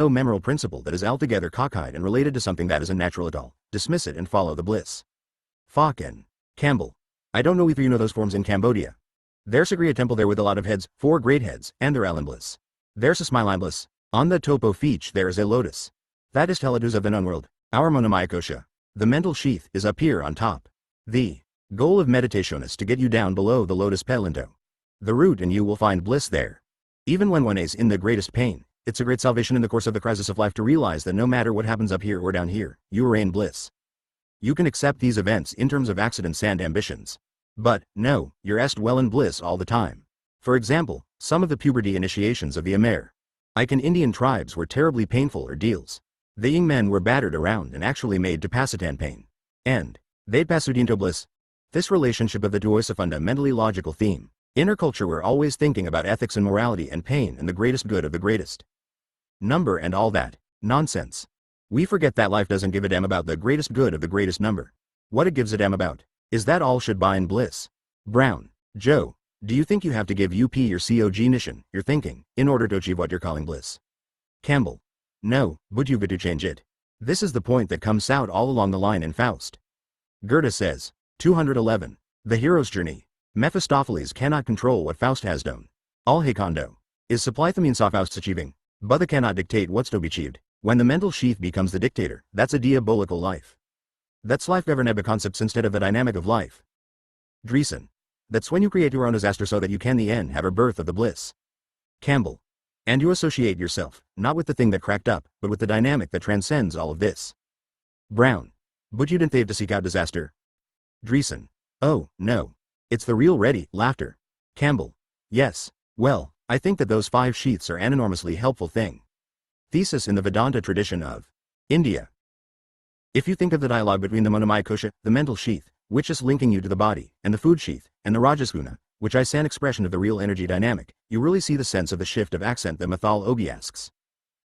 no memorable principle that is altogether cockeyed and related to something that isn't natural at all. Dismiss it and follow the bliss. Phoc and Campbell. I don't know if you know those forms in Cambodia. There's a great temple there with a lot of heads, 4 great heads, and they're Allen bliss. There's a smile bliss. On the topo feach there is a lotus. That is Teledus of the known world, our Monomaya Kosha. The mental sheath is up here on top. The goal of meditation is to get you down below the lotus pelinto. The root and you will find bliss there. Even when one is in the greatest pain, it's a great salvation in the course of the crisis of life to realize that no matter what happens up here or down here, you are in bliss. You can accept these events in terms of accidents and ambitions. But, no, you're est well in bliss all the time. For example, some of the puberty initiations of the American Indian tribes were terribly painful ordeals. The young men were battered around and actually made to Pasitan pain. And they'd passed into bliss. This relationship of the two is a fundamentally logical theme. Inner culture we're always thinking about ethics and morality and pain and the greatest good of the greatest number and all that nonsense. We forget that life doesn't give a damn about the greatest good of the greatest number. What it gives a damn about is that all should bind bliss. Brown. Joe, do you think you have to give up your cognition, your thinking, in order to achieve what you're calling bliss? Campbell. No, but you've got to change it. This is the point that comes out all along the line in Faust. Goethe says, 211. The hero's journey. Mephistopheles cannot control what Faust has done. All he can do is supply the means of Faust's achieving, but they cannot dictate what's to be achieved. When the mental sheath becomes the dictator, that's a diabolical life. That's life governed by concepts instead of the dynamic of life. Dreesen. That's when you create your own disaster so that you can in the end have a birth of the bliss. Campbell. And you associate yourself, not with the thing that cracked up, but with the dynamic that transcends all of this. Brown. But you didn't have to seek out disaster. Dreesen. Oh, no. It's the real ready laughter. Campbell. Yes. Well, I think that those 5 sheaths are an enormously helpful thing. Thesis in the Vedanta tradition of India. If you think of the dialogue between the Monomaya Kosha, the mental sheath, which is linking you to the body, and the food sheath, and the Rajasguna, which is an expression of the real energy dynamic, you really see the sense of the shift of accent that Mathal Ogi asks.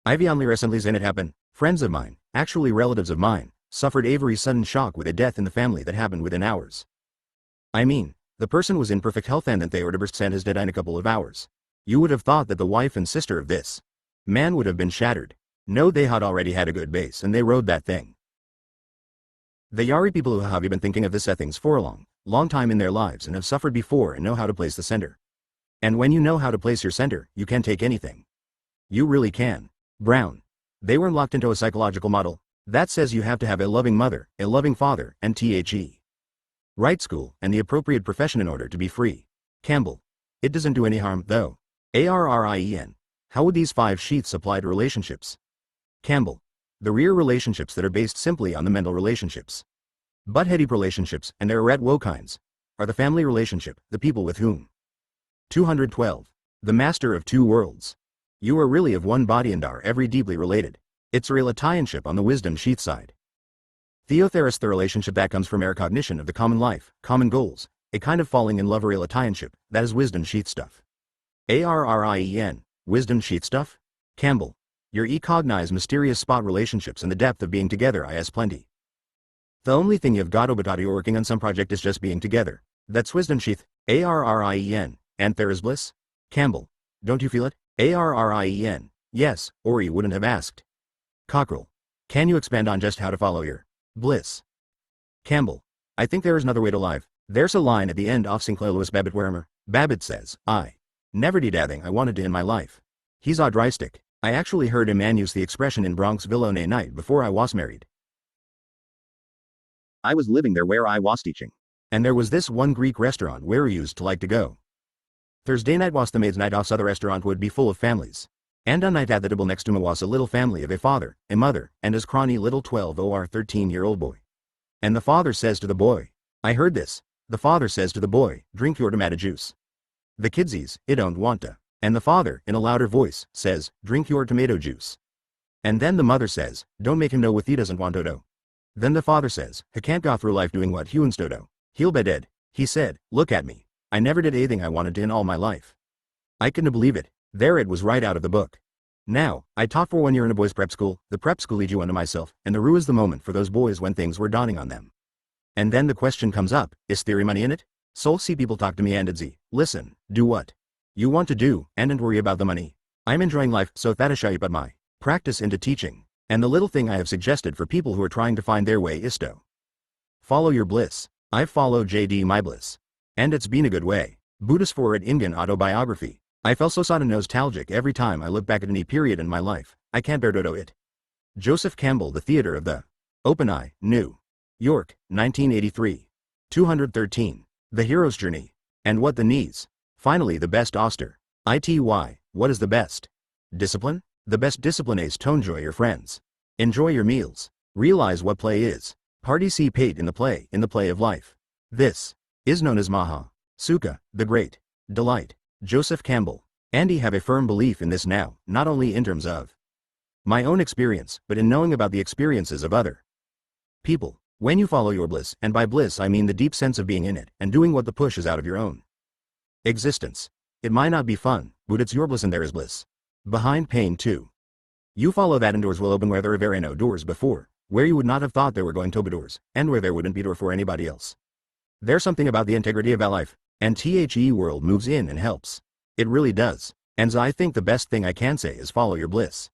I've only recently seen it happen. Friends of mine, actually relatives of mine, suffered a very sudden shock with a death in the family that happened within hours. I mean, the person was in perfect health and then they were to send his dead in a couple of hours. You would have thought that the wife and sister of this man would have been shattered. No, they had already had a good base and they rode that thing. The Yari people who have been thinking of this things for a long time in their lives and have suffered before and know how to place the center. And when you know how to place your center, you can take anything. You really can. Brown. They were locked into a psychological model that says you have to have a loving mother, a loving father, and right school, and the appropriate profession in order to be free. Campbell. It doesn't do any harm, though. ARRIEN. How would these 5 sheaths apply to relationships? Campbell. The rear relationships that are based simply on the mental relationships. But heady relationships, and there are at woe kinds, are the family relationship, the people with whom. 212. The master of 2 worlds. You are really of one body and are every deeply related. It's a relationshiip on the wisdom sheath side. Theotheris, the relationship that comes from our cognition of the common life, common goals, a kind of falling in love or relationship, that is wisdom sheath stuff. ARRIEN, wisdom sheath stuff? Campbell. Your cognize mysterious spot relationships and the depth of being together is plenty. The only thing you've got to you're working on some project is just being together. That's wisdom sheath, ARRIEN, and there is bliss? Campbell. Don't you feel it? ARRIEN. Yes, or you wouldn't have asked. Cockrell. Can you expand on just how to follow your bliss? Campbell. I think there is another way to live. There's a line at the end of Sinclair Lewis Babbitt Wermer. Babbitt says, I never did anything I wanted to in my life. He's odd drystic. I actually heard a man use the expression in Bronxville on a night before I was married. I was living there where I was teaching. And there was this one Greek restaurant where we used to like to go. Thursday night was the maid's night off, so the restaurant would be full of families. And on night at the table next to me was a little family of a father, a mother, and his crony little 12 or 13-year-old boy. And the father says to the boy, I heard this. The father says to the boy, drink your tomato juice. The kidsies, it don't want to. And the father, in a louder voice, says, drink your tomato juice. And then the mother says, don't make him know what he doesn't want to do. Then the father says, he can't go through life doing what he wants to do. He'll be dead. He said, look at me. I never did anything I wanted to in all my life. I couldn't believe it. There it was right out of the book. Now, I taught for 1 year in a boys' prep school. The prep school leads you unto myself, and the rue is the moment for those boys when things were dawning on them. And then the question comes up, is theory money in it? So see people talk to me and it's listen, do what you want to do, and don't worry about the money. I'm enjoying life, so that is shy but my Practice into teaching. And the little thing I have suggested for people who are trying to find their way is to follow your bliss. I've followed JD my bliss. And it's been a good way. Buddhist forward Ingan autobiography. I feel so sad and nostalgic every time I look back at any period in my life. I can't bear to do it. Joseph Campbell, The Theater of the Open Eye, New York, 1983. 213. The Hero's Journey. And What the Knees. Finally, the best Oster. ITY. What is the best discipline? The best discipline is to enjoy your friends. Enjoy your meals. Realize what play is. Participate in the play of life. This is known as Maha Sukha, the great delight. Joseph Campbell. And I have a firm belief in this now, not only in terms of my own experience, but in knowing about the experiences of other people. When you follow your bliss, and by bliss I mean the deep sense of being in it, and doing what the pushes out of your own existence. It might not be fun, but it's your bliss and there is bliss behind pain too. You follow that and doors will open where there were no doors before, where you would not have thought there were going to be doors, and where there wouldn't be door for anybody else. There's something about the integrity of our life, and THE world moves in and helps. It really does. And I think the best thing I can say is follow your bliss.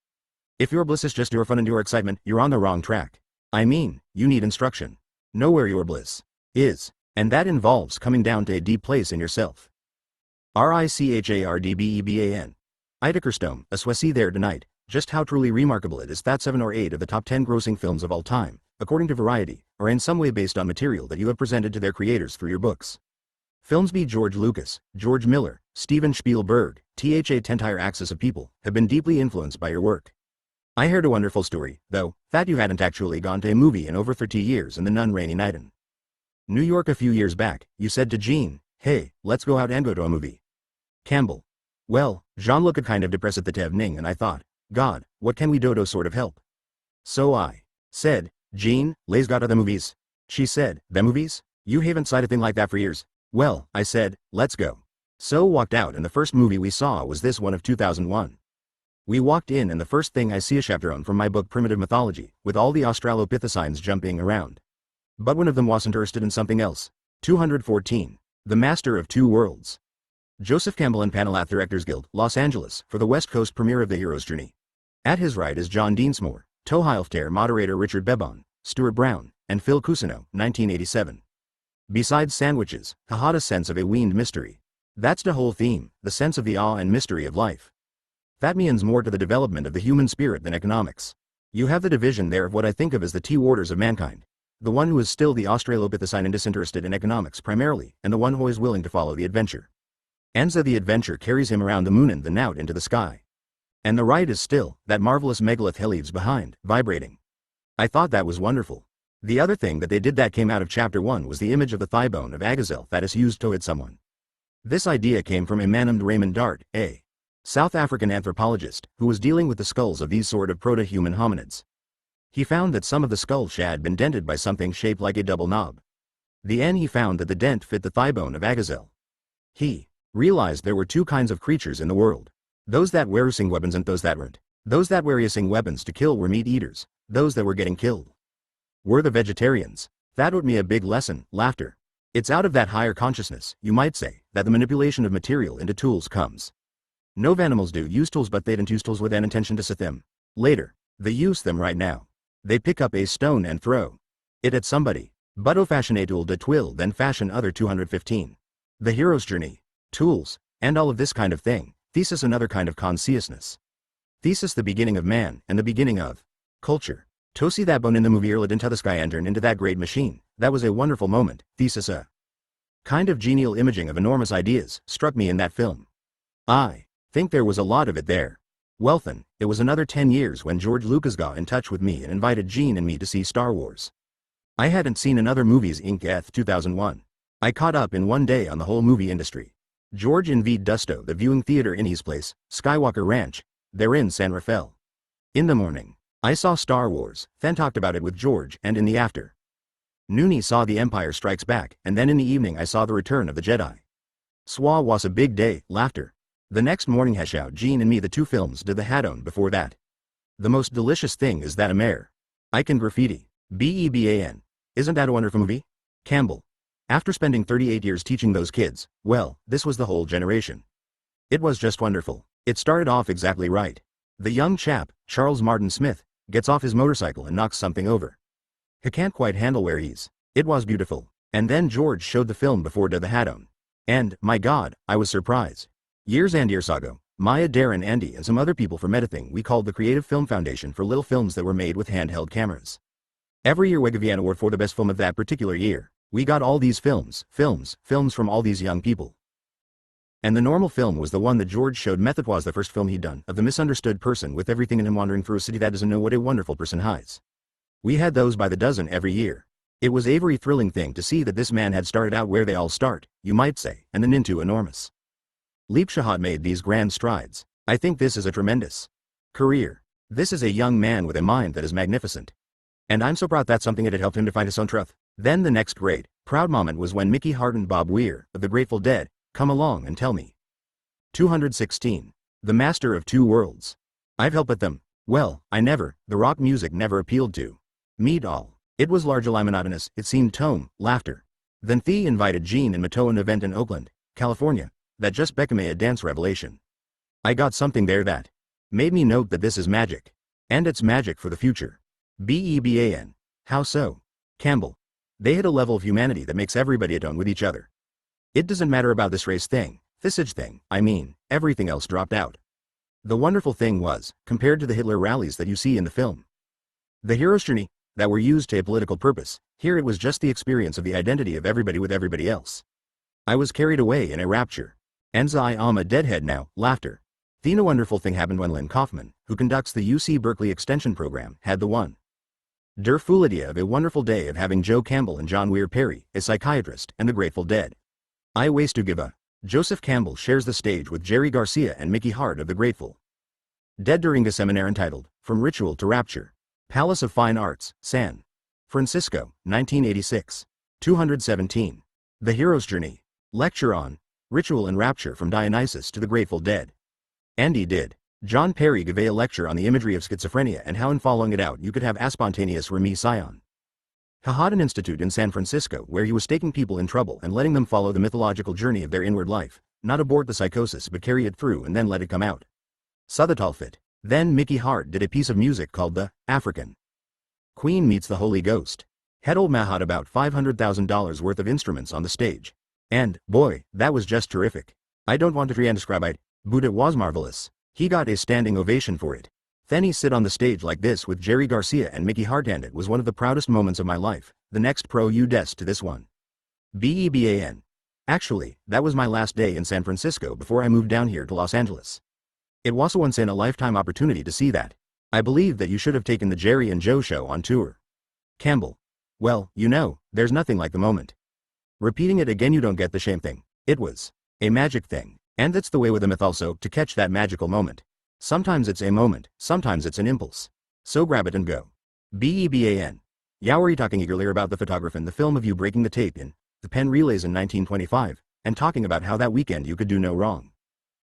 If your bliss is just your fun and your excitement, you're on the wrong track. I mean, you need instruction. Know where your bliss is, and that involves coming down to a deep place in yourself. RICHARDBEBAN. Idackerstone, a Swessy there tonight. Just how truly remarkable it is that 7 or 8 of the top 10 grossing films of all time, according to Variety, are in some way based on material that you have presented to their creators through your books. Films by George Lucas, George Miller, Steven Spielberg, THA entire axis of people have been deeply influenced by your work. I heard a wonderful story, though, that you hadn't actually gone to a movie in over 30 years in the Nun rainy night in New York a few years back. You said to Jean, "Hey, let's go out and go to a movie." Campbell. Well, Jean looked kind of depressed at the evening and I thought, God, what can we do to sort of help? So I said, Jean, let's go to the movies. She said, the movies? You haven't said a thing like that for years. Well, I said, let's go. So walked out and the first movie we saw was this one of 2001. We walked in and the first thing I see a chaperone from my book Primitive Mythology, with all the Australopithecines jumping around. But one of them wasn't interested in something else. 214. The Master of Two Worlds. Joseph Campbell and Panelath Directors Guild, Los Angeles, for the West Coast premiere of The Hero's Journey. At his right is John Deansmore, Tohilfter moderator Richard Bebon, Stuart Brown, and Phil Cusino, 1987. Besides sandwiches, I had a sense of a weaned mystery. That's the whole theme, the sense of the awe and mystery of life. That means more to the development of the human spirit than economics. You have the division there of what I think of as the two orders of mankind. The one who is still the Australopithecine and disinterested in economics primarily, and the one who is willing to follow the adventure. And so the adventure carries him around the moon and then out into the sky. And the right is still, that marvelous megalith he leaves behind, vibrating. I thought that was wonderful. The other thing that they did that came out of chapter 1 was the image of the thigh bone of Agazel that is used to hit someone. This idea came from a man named Raymond Dart, a South African anthropologist, who was dealing with the skulls of these sort of proto-human hominids. He found that some of the skulls had been dented by something shaped like a double knob. He found that the dent fit the thigh bone of Agazel. He realized there were two kinds of creatures in the world. Those that were using weapons and those that weren't. Those that were using weapons to kill were meat eaters. Those that were getting killed were the vegetarians. That would be a big lesson, laughter. It's out of that higher consciousness, you might say, that the manipulation of material into tools comes. No animals do use tools, but they don't use tools with an intention to set them later. They use them right now. They pick up a stone and throw it at somebody. But o fashion a tool de twill then fashion other 215. The Hero's Journey. Tools, and all of this kind of thing. Thesis another kind of consciousness. Thesis the beginning of man, and the beginning of culture. To see that bone in the movie early into the sky and turn into that great machine, that was a wonderful moment. Thesis a kind of genial imaging of enormous ideas, struck me in that film. I think there was a lot of it there. Well then, it was another 10 years when George Lucas got in touch with me and invited Jean and me to see Star Wars. I hadn't seen another movies Inc. 2001. I caught up in one day on the whole movie industry. George invited Dusto the viewing theater in his place, Skywalker Ranch, there in San Rafael. In the morning, I saw Star Wars, then talked about it with George, and in the after noon saw The Empire Strikes Back, and then in the evening I saw The Return of the Jedi. Swa was a big day, laughter. The next morning Heshout Jean and me the two films did the had-on before that. The most delicious thing is that a mare. I can graffiti. BEBAN. Isn't that a wonderful movie? Campbell. After spending 38 years teaching those kids, well, this was the whole generation. It was just wonderful. It started off exactly right. The young chap, Charles Martin Smith, gets off his motorcycle and knocks something over. He can't quite handle where he's. It was beautiful. And then George showed the film before the had on. And, my god, I was surprised. Years and years ago, Maya, Darren, Andy and some other people from a thing we called the Creative Film Foundation for little films that were made with handheld cameras. Every year we give an award for the best film of that particular year. We got all these films from all these young people. And the normal film was the one that George showed. Method was the first film he'd done of the misunderstood person with everything in him wandering through a city that doesn't know what a wonderful person hides. We had those by the dozen every year. It was a very thrilling thing to see that this man had started out where they all start, you might say, and then into enormous leaps. Shahad made these grand strides. I think this is a tremendous career. This is a young man with a mind that is magnificent. And I'm so proud that's something that had helped him to find his own truth. Then the next great, proud moment was when Mickey Hart and Bob Weir, of the Grateful Dead, come along and tell me. 216. The Master of Two Worlds. I've helped at them. Well, the rock music never appealed to me at all. It was largely monotonous, it seemed tone, laughter. Then Thea invited Gene and Mato to an event in Oakland, California, that just became a dance revelation. I got something there that made me note that this is magic. And it's magic for the future. BEBAN. How so? Campbell. They hit a level of humanity that makes everybody atone with each other. It doesn't matter about this race thing, this age thing, everything else dropped out. The wonderful thing was, compared to the Hitler rallies that you see in the film, the hero's journey, that were used to a political purpose, here it was just the experience of the identity of everybody with everybody else. I was carried away in a rapture. Enza I am a deadhead now, laughter. The wonderful thing happened when Lynn Kaufman, who conducts the UC Berkeley Extension Program, had the one der fool idea of a wonderful day of having Joe Campbell and John Weir Perry, a psychiatrist, and the Grateful Dead. I ways to give a. Joseph Campbell shares the stage with Jerry Garcia and Mickey Hart of the Grateful Dead during a seminar entitled, From Ritual to Rapture. Palace of Fine Arts, San Francisco, 1986. 217. The Hero's Journey. Lecture on Ritual and Rapture from Dionysus to the Grateful Dead. Andy did. John Perry gave a lecture on the imagery of schizophrenia and how in following it out you could have a spontaneous remission. Hahadan Institute in San Francisco, where he was taking people in trouble and letting them follow the mythological journey of their inward life, not abort the psychosis but carry it through and then let it come out. Suthatalfit. Then Mickey Hart did a piece of music called the African Queen Meets the Holy Ghost. Had old Mahad about $500,000 worth of instruments on the stage. And, boy, that was just terrific. I don't want to try and describe it, but it was marvelous. He got a standing ovation for it. Then he sit on the stage like this with Jerry Garcia and Mickey Hart, and it was one of the proudest moments of my life. The next pro you des to this one. BEBAN. Actually, that was my last day in San Francisco before I moved down here to Los Angeles. It was a once-in-a-lifetime opportunity to see that. I believe that you should have taken the Jerry and Joe show on tour. Campbell. Well, there's nothing like the moment. Repeating it again, you don't get the same thing. It was a magic thing. And that's the way with the myth also, to catch that magical moment. Sometimes it's a moment, sometimes it's an impulse. So grab it and go. BEBAN. Yowery talking eagerly about the photograph in the film of you breaking the tape in the Penn Relays in 1925, and talking about how that weekend you could do no wrong.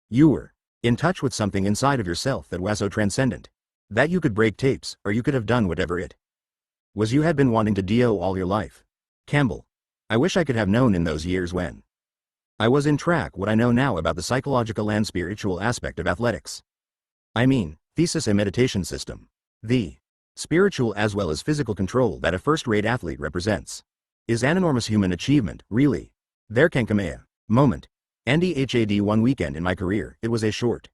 You were in touch with something inside of yourself that was so transcendent that you could break tapes, or you could have done whatever it was you had been wanting to do all your life. Campbell. I wish I could have known in those years when I was in track what I know now about the psychological and spiritual aspect of athletics. Thesis a meditation system. The spiritual as well as physical control that a first-rate athlete represents is an enormous human achievement, really. There can come a moment. Andy had one weekend in my career, it was a short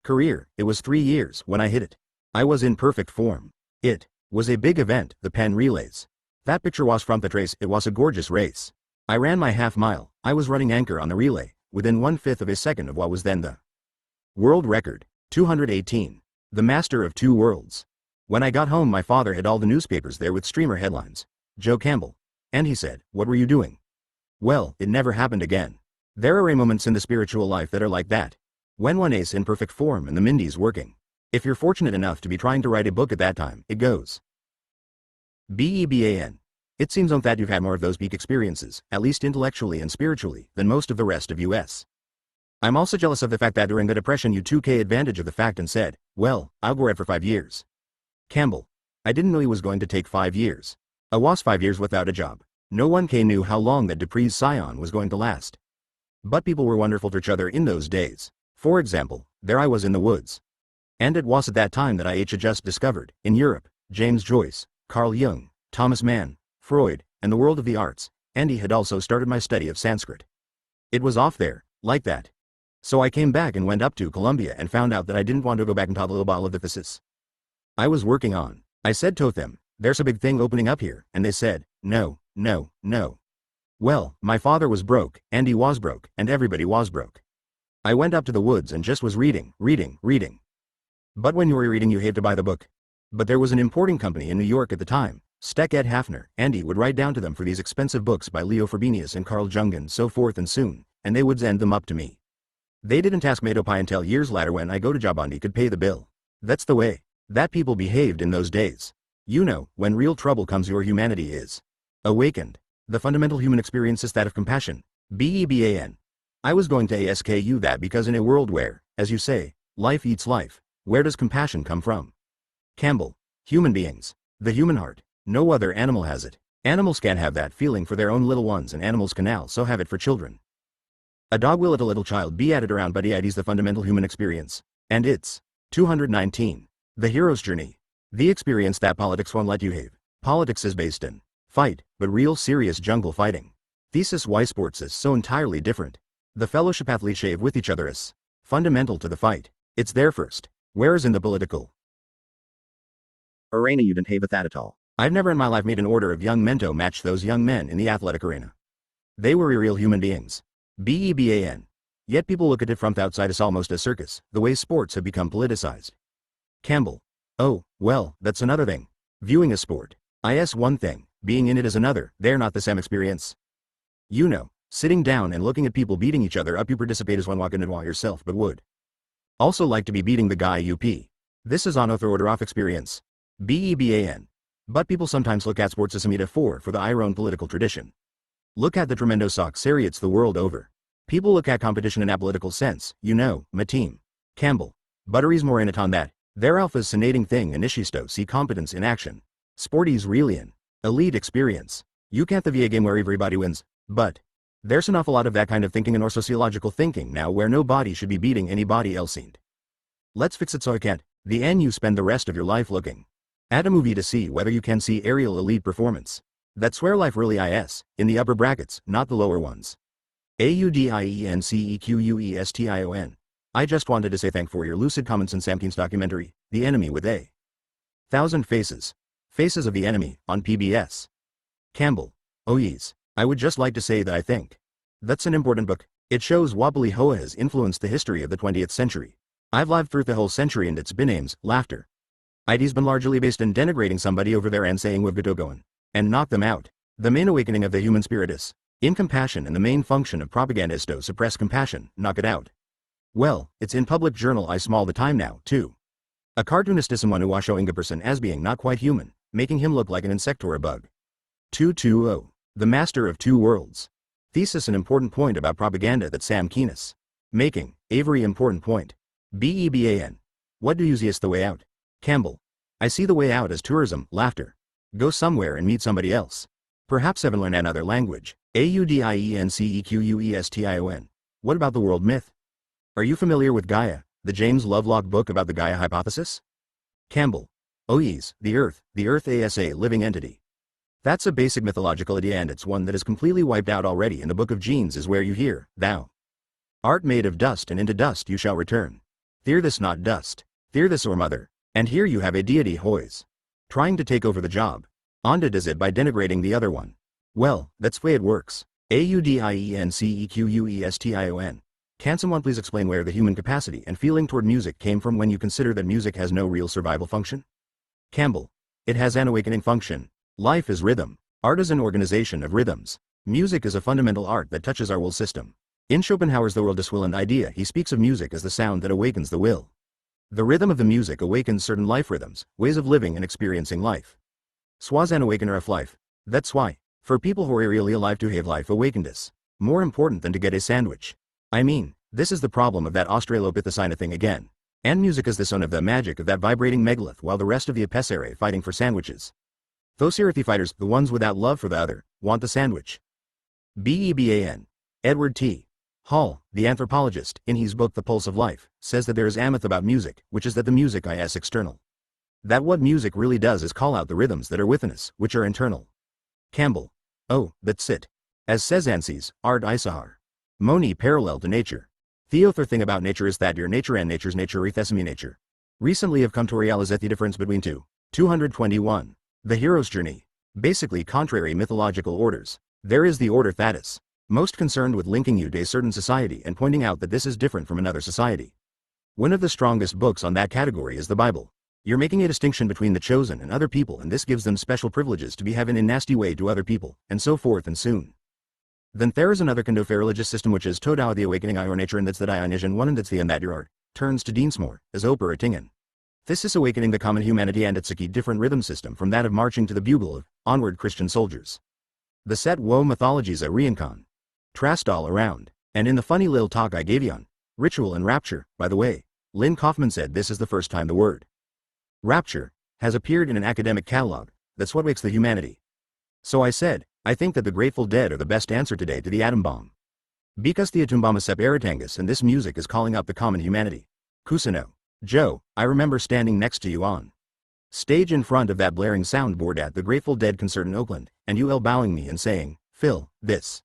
career, it was 3 years when I hit it. I was in perfect form. It was a big event, the Penn Relays. That picture was from the race, it was a gorgeous race. I ran my half mile, I was running anchor on the relay, within 1/5 of a second of what was then the world record. 218. The Master of Two Worlds. When I got home my father had all the newspapers there with streamer headlines. Joe Campbell. And he said, what were you doing? Well, it never happened again. There are moments in the spiritual life that are like that. When one is in perfect form and the Mindy's working. If you're fortunate enough to be trying to write a book at that time, it goes. BEBAN. It seems that you've had more of those peak experiences, at least intellectually and spiritually, than most of the rest of us. I'm also jealous of the fact that during the Depression you took advantage of the fact and said, well, I'll go red for 5 years. Campbell. I didn't know he was going to take 5 years. I was 5 years without a job. No one knew how long that Dupree's Scion was going to last. But people were wonderful to each other in those days. For example, there I was in the woods. And it was at that time that I had just discovered, in Europe, James Joyce, Carl Jung, Thomas Mann, Freud, and the world of the arts, and he had also started my study of Sanskrit. It was off there, like that. So I came back and went up to Columbia and found out that I didn't want to go back into the little bottle of the thesis I was working on. I said to them, there's a big thing opening up here, and they said, no, no, no. Well, my father was broke, and he was broke, and everybody was broke. I went up to the woods and just was reading. But when you were reading you had to buy the book. But there was an importing company in New York at the time, Steck Ed Hafner, and he would write down to them for these expensive books by Leo Frobenius and Carl Jung and so forth and soon, and they would send them up to me. They didn't ask me to pay until years later when I go to job and he could pay the bill. That's the way that people behaved in those days. You know, when real trouble comes your humanity is awakened. The fundamental human experience is that of compassion. BEBAN. I was going to ask you that because in a world where, as you say, life eats life, where does compassion come from? Campbell. Human beings. The human heart. No other animal has it. Animals can't have that feeling for their own little ones and animals can also have it for children. A dog will let a little child be at it around but it is the fundamental human experience. And it's 219. The hero's journey. The experience that politics won't let you have. Politics is based in fight, but real serious jungle fighting. Thesis why sports is so entirely different. The fellowship athletes shave with each other is fundamental to the fight. It's there first. Whereas in the political arena you don't have that at all. I've never in my life made an order of young men to match those young men in the athletic arena. They were real human beings. BEBAN. Yet people look at it from outside as almost a circus, the way sports have become politicized. Campbell. Oh, well, that's another thing. Viewing a sport is one thing, being in it is another, they're not the same experience. You know, sitting down and looking at people beating each other up you participate as one walking it while yourself but would also like to be beating the guy you pee. This is order off experience. BEBAN. But people sometimes look at sports as a metaphor for the Iran political tradition. Look at the tremendo chariots the world over. People look at competition in a political sense, you know, my team. Campbell. Buttery's more in it on that. Their alpha's sonating thing and Ishisto see competence in action. Sporty's really an elite experience. You can't the VA game where everybody wins, but there's an awful lot of that kind of thinking and or sociological thinking now where nobody should be beating anybody else. Let's fix it so I can't. The end you spend the rest of your life looking at a movie to see whether you can see aerial elite performance. That's where life really is, in the upper brackets, not the lower ones. AUDIENCEQUESTION. I just wanted to say thank for your lucid comments in Sam Keen's documentary, The Enemy with a Thousand Faces. Faces of the Enemy, on PBS. Campbell. Oh yes, I would just like to say that I think that's an important book. It shows wobbly Hoa has influenced the history of the 20th century. I've lived through the whole century and it's been aims, laughter. It's been largely based in denigrating somebody over there and saying we've got to go in and knock them out. The main awakening of the human spirit is in compassion and the main function of propaganda is to suppress compassion, knock it out. Well, it's in public journal I small the time now, too. A cartoonist is someone who was showing a person as being not quite human, making him look like an insect or a bug. 220. The Master of Two Worlds. Thesis an important point about propaganda that Sam Keen is making, a very important point. BEBAN. What do you see as the way out? Campbell. I see the way out as tourism, laughter. Go somewhere and meet somebody else. Perhaps even learn another language. AUDIENCEQUESTION. What about the world myth? Are you familiar with Gaia, the James Lovelock book about the Gaia hypothesis? Campbell. Oh yes, the Earth is a living entity. That's a basic mythological idea and it's one that is completely wiped out already in the Book of Genes is where you hear, thou art made of dust and into dust you shall return. Fear this not dust. Fear this or mother. And here you have a deity Hoys trying to take over the job. Onda does it by denigrating the other one. Well, that's the way it works. AUDIENCEQUESTION. Can someone please explain where the human capacity and feeling toward music came from when you consider that music has no real survival function? Campbell. It has an awakening function. Life is rhythm. Art is an organization of rhythms. Music is a fundamental art that touches our will system. In Schopenhauer's The World is Will and Idea he speaks of music as the sound that awakens the will. The rhythm of the music awakens certain life rhythms, ways of living and experiencing life. Swaz an awakener of life. That's why, for people who are really alive to have life awakened is more important than to get a sandwich. I mean, this is the problem of that Australopithecina thing again. And music is the son of the magic of that vibrating megalith while the rest of the Apesare fighting for sandwiches. Those Sirathi fighters, the ones without love for the other, want the sandwich. BEBAN. Edward T. Hall, the anthropologist, in his book The Pulse of Life, says that there is a myth about music, which is that the music is external. That what music really does is call out the rhythms that are within us, which are internal. Campbell. Oh, that's it. As says Anses, Art Isahar. Moni parallel to nature. The other thing about nature is that your nature and nature's nature ethesimi nature. Recently have come to realize the difference between 221. The hero's journey. Basically contrary mythological orders. There is the order Thatis, most concerned with linking you to a certain society and pointing out that this is different from another society. One of the strongest books on that category is the Bible. You're making a distinction between the chosen and other people, and this gives them special privileges to behave in a nasty way to other people, and so forth and soon. Then there is another kind of religious system which is Todao the awakening I or nature, and that's that I is one and that's the and that your art, turns to Deansmore, as Oper Tingen. This is awakening the common humanity, and it's a key different rhythm system from that of marching to the bugle of onward Christian soldiers. The set woe mythologies a reincarn. Trast all around, and in the funny little talk I gave you on ritual and rapture, by the way, Lynn Kaufman said this is the first time the word rapture has appeared in an academic catalog. That's what wakes the humanity. So I said, I think that the Grateful Dead are the best answer today to the atom bomb. Because the atom bomb is separatangus, and this music is calling up the common humanity. Kusino. Joe, I remember standing next to you on stage in front of that blaring soundboard at the Grateful Dead concert in Oakland, and you elbowing me and saying, Phil, this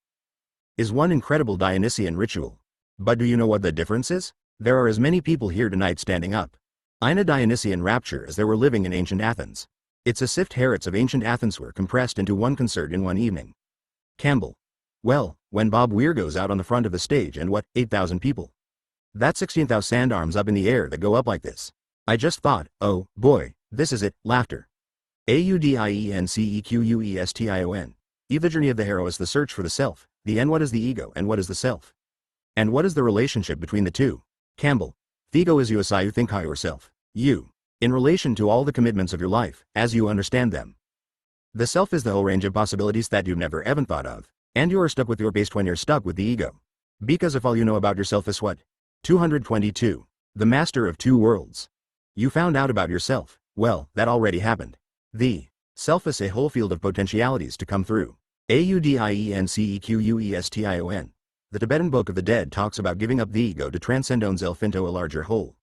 is one incredible Dionysian ritual. But do you know what the difference is? There are as many people here tonight standing up in a Dionysian rapture as there were living in ancient Athens. It's as if herets of ancient Athens were compressed into one concert in one evening. Campbell. Well, when Bob Weir goes out on the front of the stage and 8,000 people. That's 16,000 arms up in the air that go up like this. I just thought, oh, boy, this is it, laughter. AUDIENCEQUESTION. The journey of the hero is the search for the self, the N. What is the ego and what is the self? And what is the relationship between the two? Campbell. The ego is you as you think yourself. You. In relation to all the commitments of your life, as you understand them. The self is the whole range of possibilities that you've never even thought of, and you are stuck with your base when you're stuck with the ego. Because if all you know about yourself is 222. The master of two worlds. You found out about yourself, well, that already happened. The self is a whole field of potentialities to come through. AUDIENCEQUESTION. The Tibetan Book of the Dead talks about giving up the ego to transcend oneself into a larger whole.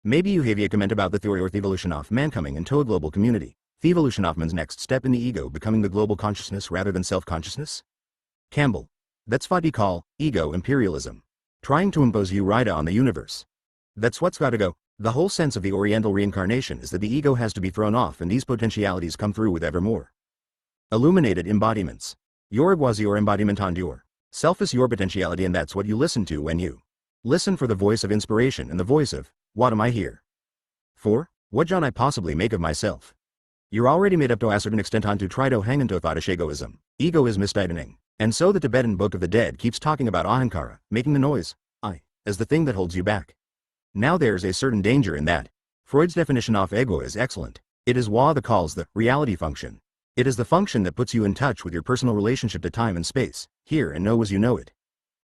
Maybe you have a comment about the theory or the evolution of man coming into a global community. The evolution of man's next step in the ego becoming the global consciousness rather than self-consciousness? Campbell. That's what he call ego imperialism. Trying to impose you right on the universe. That's what's gotta go. The whole sense of the Oriental reincarnation is that the ego has to be thrown off and these potentialities come through with ever more illuminated embodiments. Your ego is your embodiment on your self is your potentiality, and that's what you listen to when you listen for the voice of inspiration and the voice of, what am I here for? What can I possibly make of myself? You're already made up to a certain extent on to try to hang into thoughtish egoism. Ego is misdidening. And so the Tibetan Book of the Dead keeps talking about ahankara, making the noise, I, as the thing that holds you back. Now there's a certain danger in that. Freud's definition of ego is excellent. It is what the calls the reality function. It is the function that puts you in touch with your personal relationship to time and space, here and know as you know it.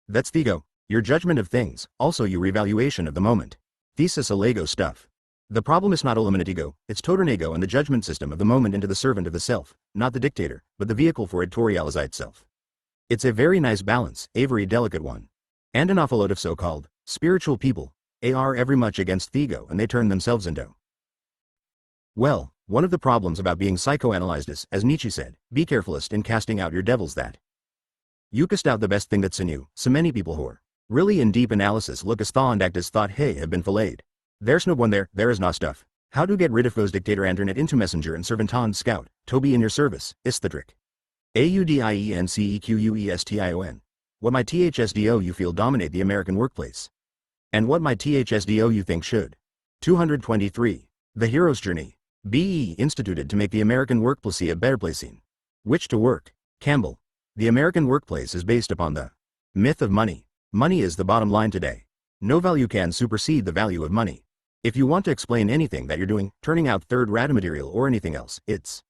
That's the ego, your judgment of things, also your evaluation of the moment. Thesis a Lego stuff. The problem is not eliminate ego, it's total ego and the judgment system of the moment into the servant of the self, not the dictator, but the vehicle for it to realize itself. It's a very nice balance, a very delicate one. And an awful lot of so-called spiritual people, are every much against the ego and they turn themselves into. Well, one of the problems about being psychoanalyzed is, as Nietzsche said, be carefulest in casting out your devils that you cast out the best thing that's in you. So many people who are really in deep analysis look as thaw and act as thought hey have been filleted. There's no one there is no stuff. How to get rid of those dictator internet into messenger and servant on scout, Toby in your service, is the trick. AUDIENCEQUESTION. What my THSDO you feel dominate the American workplace. And what my THSDO you think should. 223. The Hero's Journey. BE instituted to make the American workplace a better placing. Which to work. Campbell. The American workplace is based upon the myth of money. Money is the bottom line today. No value can supersede the value of money. If you want to explain anything that you're doing, turning out third-rate material or anything else, it's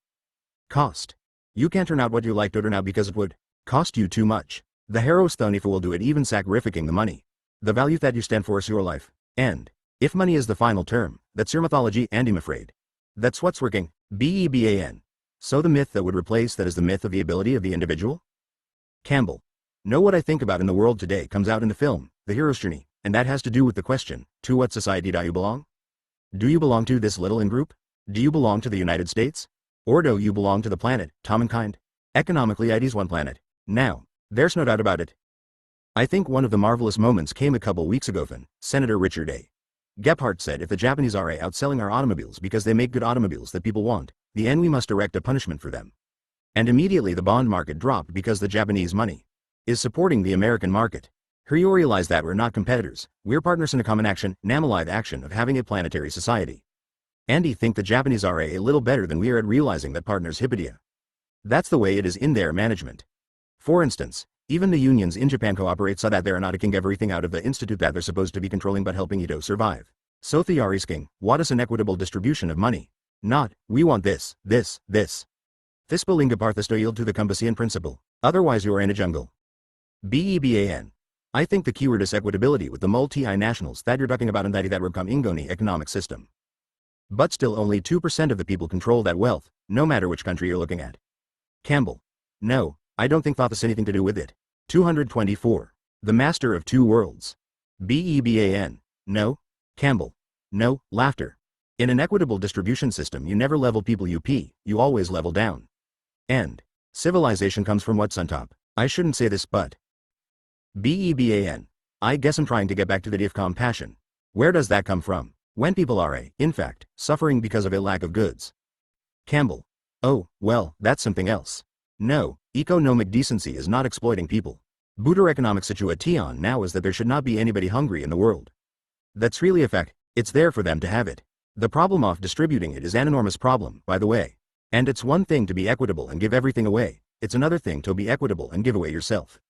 cost. You can't turn out what you like to turn out because it would cost you too much. The hero's thonifa will do it even sacrificing the money. The value that you stand for is your life. And if money is the final term, that's your mythology and I'm afraid. That's what's working. BEBAN. So the myth that would replace that is the myth of the ability of the individual? Campbell. Know what I think about in the world today comes out in the film, The Hero's Journey, and that has to do with the question, to what society do you belong? Do you belong to this little in-group? Do you belong to the United States? Or do you belong to the planet, Tomankind? Economically it is one planet. Now, there's no doubt about it. I think one of the marvelous moments came a couple weeks ago when Senator Richard A. Gephardt said if the Japanese are outselling our automobiles because they make good automobiles that people want, then we must erect a punishment for them. And immediately the bond market dropped because the Japanese money is supporting the American market. Here you realize that we're not competitors, we're partners in a common action, namelive action of having a planetary society. And I think the Japanese are a little better than we are at realizing that partners Hippodia. That's the way it is in their management. For instance, even the unions in Japan cooperate so that they're not taking everything out of the institute that they're supposed to be controlling but helping Ito survive. So theories king, what is an equitable distribution of money? Not, we want this. This Thispalinga parthisto yield to the Kumbasian principle, otherwise you are in a jungle. BEBAN. I think the keyword is equitability with the multi-nationals that you're talking about and that will come Ingoni economic system. But still only 2% of the people control that wealth, no matter which country you're looking at. Campbell. No, I don't think thought this anything to do with it. 224. The master of two worlds. BEBAN. No. Campbell. No, laughter. In an equitable distribution system you never level people you always level down. And civilization comes from what's on top. I shouldn't say this but. BEBAN. I guess I'm trying to get back to the idea of compassion. Where does that come from? When people are in fact, suffering because of a lack of goods. Campbell. Oh, well, that's something else. No, economic decency is not exploiting people. Buddha economic situation now is that there should not be anybody hungry in the world. That's really a fact, it's there for them to have it. The problem of distributing it is an enormous problem, by the way. And it's one thing to be equitable and give everything away, it's another thing to be equitable and give away yourself.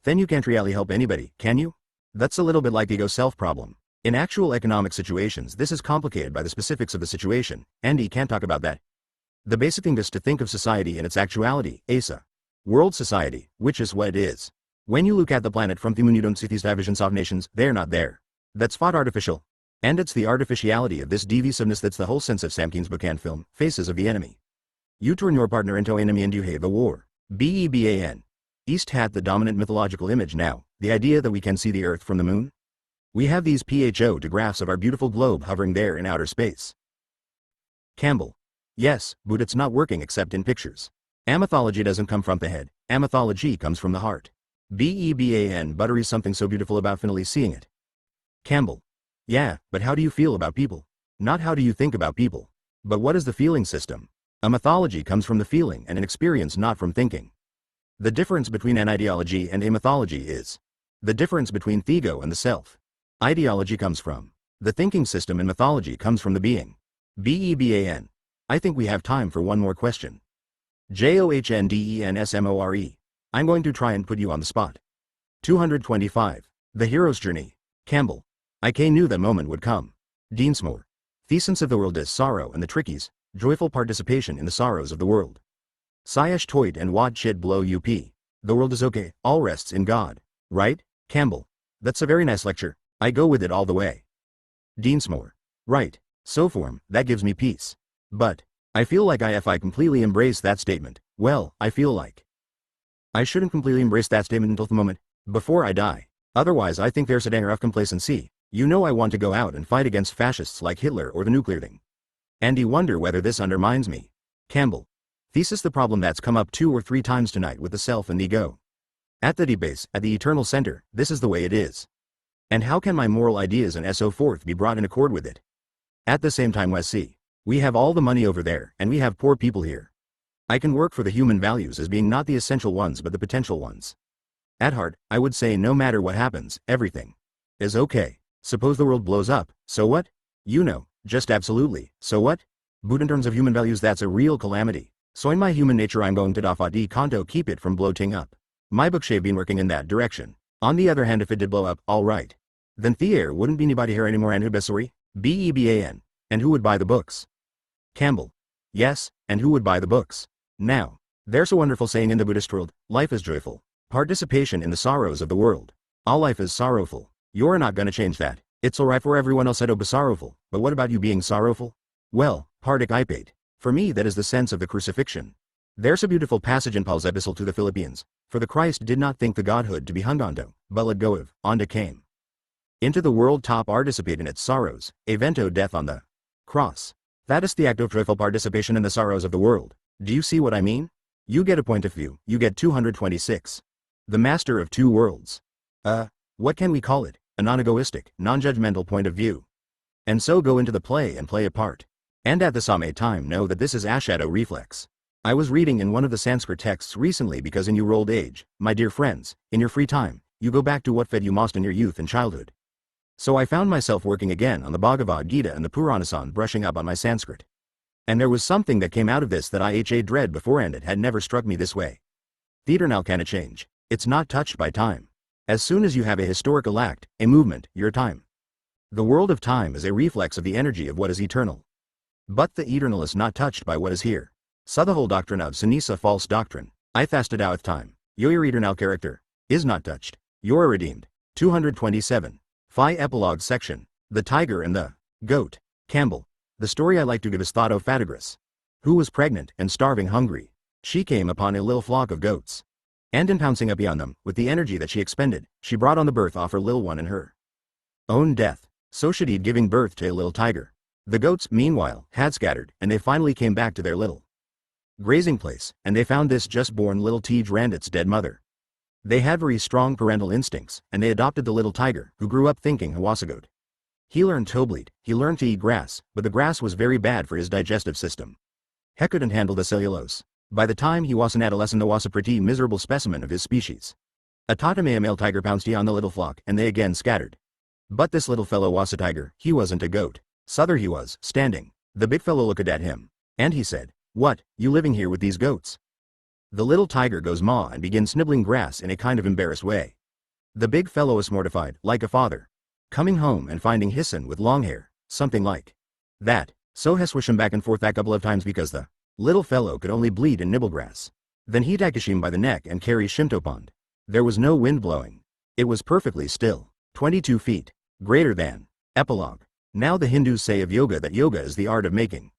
Then you can't really help anybody, can you? That's a little bit like ego self problem. In actual economic situations this is complicated by the specifics of the situation, and he can't talk about that. The basic thing is to think of society in its actuality, ASA. World society, which is what it is. When you look at the planet from the moon you don't see these divisions of nations, they're not there. That's fought artificial. And it's the artificiality of this divisiveness that's the whole sense of Sam Keen's book and film, Faces of the Enemy. You turn your partner into an enemy and you have a war. BEBAN. East had the dominant mythological image now, the idea that we can see the Earth from the moon. We have these photographs of our beautiful globe hovering there in outer space. Campbell. Yes, but it's not working except in pictures. Amythology doesn't come from the head, amythology comes from the heart. BEBAN. Butter is something so beautiful about finally seeing it. Campbell. Yeah, but how do you feel about people? Not how do you think about people. But what is the feeling system? A mythology comes from the feeling and an experience not from thinking. The difference between an ideology and a mythology is the difference between the ego and the self. Ideology comes from the thinking system and mythology comes from the being. BEBAN. I think we have time for one more question. JOHNDENSMORE. I'm going to try and put you on the spot. 225. The Hero's Journey. Campbell. I knew that moment would come. Deansmore. The essence of the world is sorrow and the trickies, joyful participation in the sorrows of the world. Sayesh Toit and Wad Chid Blow UP. The world is okay, all rests in God. Right, Campbell? That's a very nice lecture, I go with it all the way. Deansmore. Right, so form, that gives me peace. But I feel like if I completely embrace that statement, well, I feel like I shouldn't completely embrace that statement until the moment before I die. Otherwise I think there's a danger of complacency. You know I want to go out and fight against fascists like Hitler or the nuclear thing. And you wonder whether this undermines me. Campbell. Thesis the problem that's come up 2 or 3 times tonight with the self and ego. At the base, at the eternal center, this is the way it is. And how can my moral ideas and so forth be brought in accord with it? At the same time we have all the money over there and we have poor people here. I can work for the human values as being not the essential ones but the potential ones. At heart, I would say no matter what happens, everything is okay. Suppose the world blows up, so what? You know, just absolutely, so what? But in terms of human values that's a real calamity. So in my human nature I'm going to dafadi kanto keep it from bloating up. My book shave been working in that direction. On the other hand if it did blow up, alright. Then there wouldn't be anybody here anymore and who'd BEBAN. And who would buy the books? Campbell. Yes, and who would buy the books? Now, there's a wonderful saying in the Buddhist world, life is joyful. Participation in the sorrows of the world. All life is sorrowful. You're not gonna change that. It's alright for everyone else to be sorrowful, but what about you being sorrowful? Well, pardik ipate. For me that is the sense of the crucifixion. There's a beautiful passage in Paul's epistle to the Philippians, For the Christ did not think the godhood to be hung onto, but let go of, onto came. Into the world top participate in its sorrows, evento death on the cross. That is the act of joyful participation in the sorrows of the world. Do you see what I mean? You get a point of view, you get 226. The master of two worlds. What can we call it? A non-egoistic, non-judgmental point of view. And so go into the play and play a part. And at the same time know that this is a shadow reflex. I was reading in one of the Sanskrit texts recently because in your old age, my dear friends, in your free time, you go back to what fed you most in your youth and childhood. So I found myself working again on the Bhagavad Gita and the Puranasan, brushing up on my Sanskrit. And there was something that came out of this that I dread before, and it had never struck me this way. The eternal cannot change. It's not touched by time. As soon as you have a historical act, a movement, your time. The world of time is a reflex of the energy of what is eternal. But the eternal is not touched by what is here. So the whole doctrine of Sannyasa false doctrine, I fasted out with time, your eternal character, is not touched. You're redeemed. 227. Phi epilogue section. The tiger and the goat. Campbell. The story I like to give is thought of Phaedrus, who was pregnant and starving hungry. She came upon a little flock of goats. And in pouncing upon them, with the energy that she expended, she brought on the birth of her little one and her own death. So she did, giving birth to a little tiger. The goats, meanwhile, had scattered, and they finally came back to their little grazing place, and they found this just born little Tej Randit's dead mother. They had very strong parental instincts, and they adopted the little tiger, who grew up thinking he was a goat. He learned to bleed, he learned to eat grass, but the grass was very bad for his digestive system. He couldn't handle the cellulose. By the time he was an adolescent, he was a pretty miserable specimen of his species. A Tatame male tiger pounced on the little flock, and they again scattered. But this little fellow was a tiger, he wasn't a goat. So there he was, standing. The big fellow looked at him, and he said, "What, you living here with these goats?" The little tiger goes maw and begins nibbling grass in a kind of embarrassed way. The big fellow is mortified, like a father coming home and finding his son with long hair, something like that. So he swished him back and forth a couple of times because the little fellow could only bleed and nibble grass. Then he took him by the neck and carried him to a pond. There was no wind blowing. It was perfectly still. 22 feet. Greater than. Epilogue. Now the Hindus say of yoga that yoga is the art of making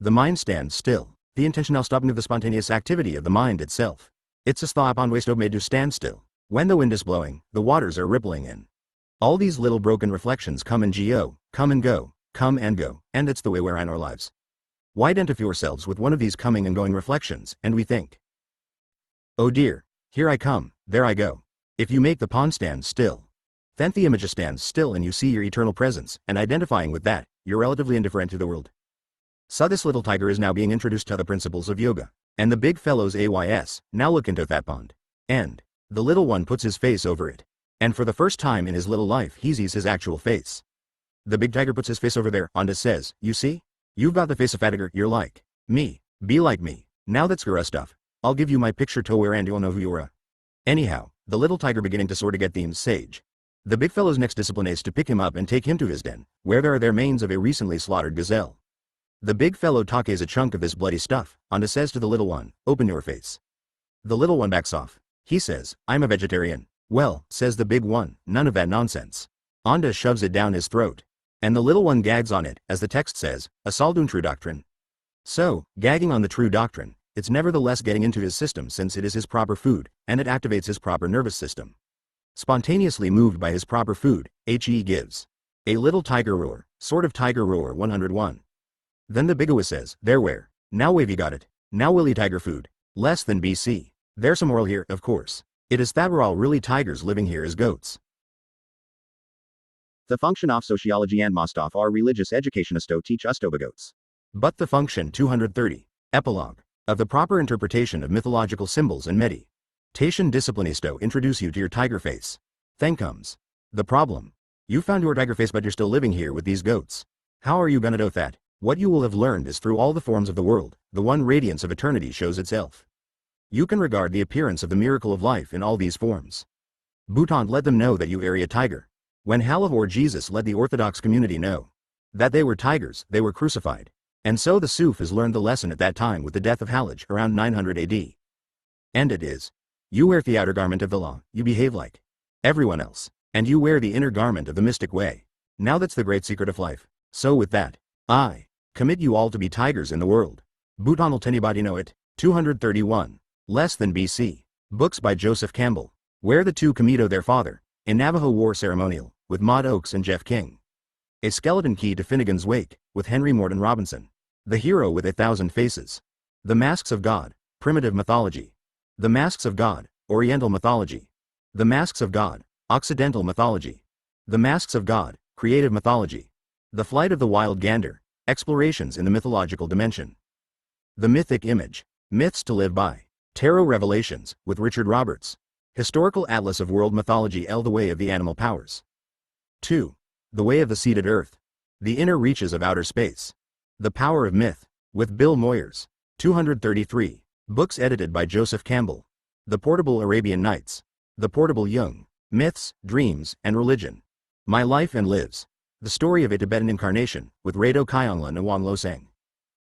the mind stand still, the intentional stopping of the spontaneous activity of the mind itself. It's a thought upon waste made to stand still. When the wind is blowing, the waters are rippling in. All these little broken reflections come and go, come and go, come and go, and it's the way we're in our lives. Why identify yourselves with one of these coming and going reflections, and we think, oh dear, here I come, there I go. If you make the pond stand still, then the image stands still and you see your eternal presence, and identifying with that, you're relatively indifferent to the world. So this little tiger is now being introduced to the principles of yoga, and the big fellow's AYS, now look into that pond. And the little one puts his face over it. And for the first time in his little life he sees his actual face. The big tiger puts his face over there, and says, you see? You've got the face of a tiger, you're like me. Be like me. Now that's Gura stuff. I'll give you my picture to wear and you'll know who you are. Anyhow, the little tiger beginning to sort of get themes sage. The big fellow's next discipline is to pick him up and take him to his den, where there are the remains of a recently slaughtered gazelle. The big fellow takes a chunk of this bloody stuff, and says to the little one, open your face. The little one backs off. He says, I'm a vegetarian. Well, says the big one, none of that nonsense. Anda shoves it down his throat. And the little one gags on it, as the text says, a Saldun true doctrine. So, gagging on the true doctrine, it's nevertheless getting into his system since it is his proper food, and it activates his proper nervous system. Spontaneously moved by his proper food, he gives a little tiger roar, sort of tiger roar 101. Then the bigowa says, there where, now wavy got it, now willy tiger food, less than BC. There's some moral here, of course. It is that we're all really tigers living here as goats. The function of sociology and most of our religious educationisto teach us to be goats. But the function 230, epilogue, of the proper interpretation of mythological symbols and meditation disciplinisto introduce you to your tiger face. Then comes the problem. You found your tiger face but you're still living here with these goats. How are you gonna do that? What you will have learned is through all the forms of the world, the one radiance of eternity shows itself. You can regard the appearance of the miracle of life in all these forms. Bhutan let them know that you are a tiger. When Halivor Jesus let the Orthodox community know that they were tigers, they were crucified. And so the Sufis learned the lesson at that time with the death of Halij around 900 AD. And it is, you wear the outer garment of the law, you behave like everyone else, and you wear the inner garment of the mystic way. Now that's the great secret of life. So with that, I commit you all to be tigers in the world. Bhutan will anybody know it? 231. Less than BC. Books by Joseph Campbell. Where the Two Comito Their Father, a Navajo War Ceremonial, with Maud Oakes and Jeff King. A Skeleton Key to Finnegan's Wake, with Henry Morton Robinson. The Hero with a Thousand Faces. The Masks of God, Primitive Mythology. The Masks of God, Oriental Mythology. The Masks of God, Occidental Mythology. The Masks of God, Creative Mythology. The Flight of the Wild Gander, Explorations in the Mythological Dimension. The Mythic Image, Myths to Live By. Tarot Revelations, with Richard Roberts. Historical Atlas of World Mythology The Way of the Animal Powers. 2. The Way of the Seated Earth. The Inner Reaches of Outer Space. The Power of Myth, with Bill Moyers. 233. Books edited by Joseph Campbell. The Portable Arabian Nights. The Portable Jung. Myths, Dreams, and Religion. My Life and Lives. The Story of a Tibetan Incarnation, with Rado Kyongla Nawang Losang.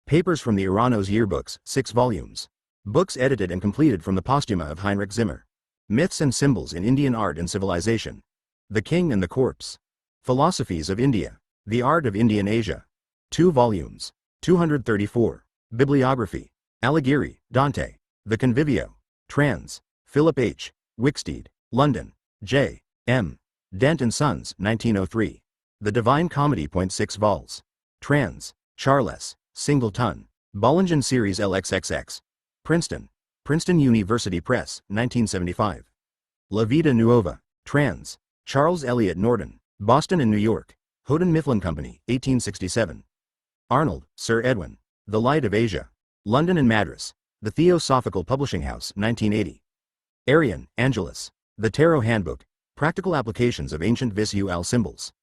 Papers from the Iranos Yearbooks, 6 volumes. Books edited and completed from the Posthuma of Heinrich Zimmer. Myths and Symbols in Indian Art and Civilization. The King and the Corpse. Philosophies of India. The Art of Indian Asia. 2 volumes. 234. Bibliography. Alighieri, Dante. The Convivio. Trans. Philip H. Wicksteed. London. J. M. Dent and Sons, 1903. The Divine Comedy. 6 vols. Trans. Charles. Singleton. Bollingen Series LXXX. Princeton. Princeton University Press, 1975. La Vida Nuova. Trans. Charles Eliot Norton. Boston and New York. Houghton Mifflin Company, 1867. Arnold, Sir Edwin. The Light of Asia. London and Madras. The Theosophical Publishing House, 1980. Arian, Angelus. The Tarot Handbook. Practical Applications of Ancient Visual Symbols.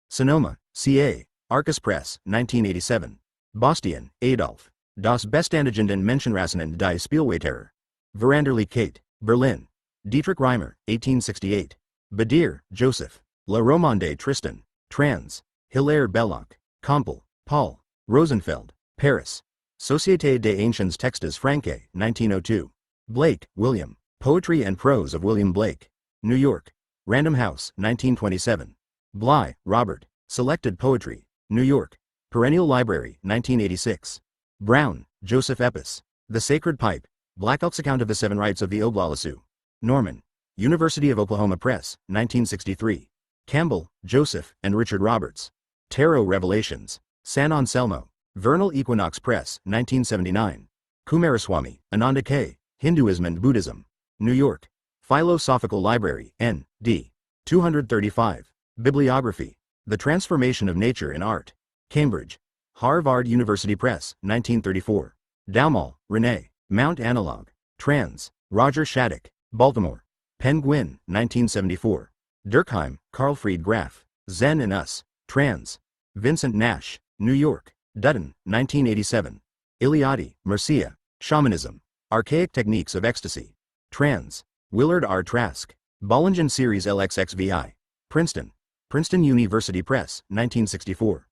Sonoma, CA. Arcus Press, 1987. Bastian, Adolf. Das Bestandagenden Menschenrassen die Spielweiterer. Veranderly Kate, Berlin. Dietrich Reimer, 1868. Badir, Joseph. La Romande Tristan. Trans. Hilaire Belloc. Compel, Paul. Rosenfeld, Paris. Société des Anciens Textes Franques, 1902. Blake, William. Poetry and Prose of William Blake. New York. Random House, 1927. Bly, Robert. Selected Poetry. New York. Perennial Library, 1986. Brown, Joseph Epis. The Sacred Pipe. Black Elk's Account of the Seven Rites of the Oglala Sioux. Norman. University of Oklahoma Press, 1963. Campbell, Joseph, and Richard Roberts. Tarot Revelations. San Anselmo. Vernal Equinox Press, 1979. Kumaraswamy, Ananda K. Hinduism and Buddhism. New York. Philosophical Library, N.D. 235. Bibliography. The Transformation of Nature in Art. Cambridge. Harvard University Press, 1934. Daumal, Renee. Mount Analog. Trans. Roger Shattuck. Baltimore. Penguin, 1974. Durkheim, Carlfried Graf. Zen and Us. Trans. Vincent Nash. New York. Dutton, 1987. Iliadi, Mircea. Shamanism. Archaic Techniques of Ecstasy. Trans. Willard R. Trask. Bollingen Series LXXVI. Princeton. Princeton University Press, 1964.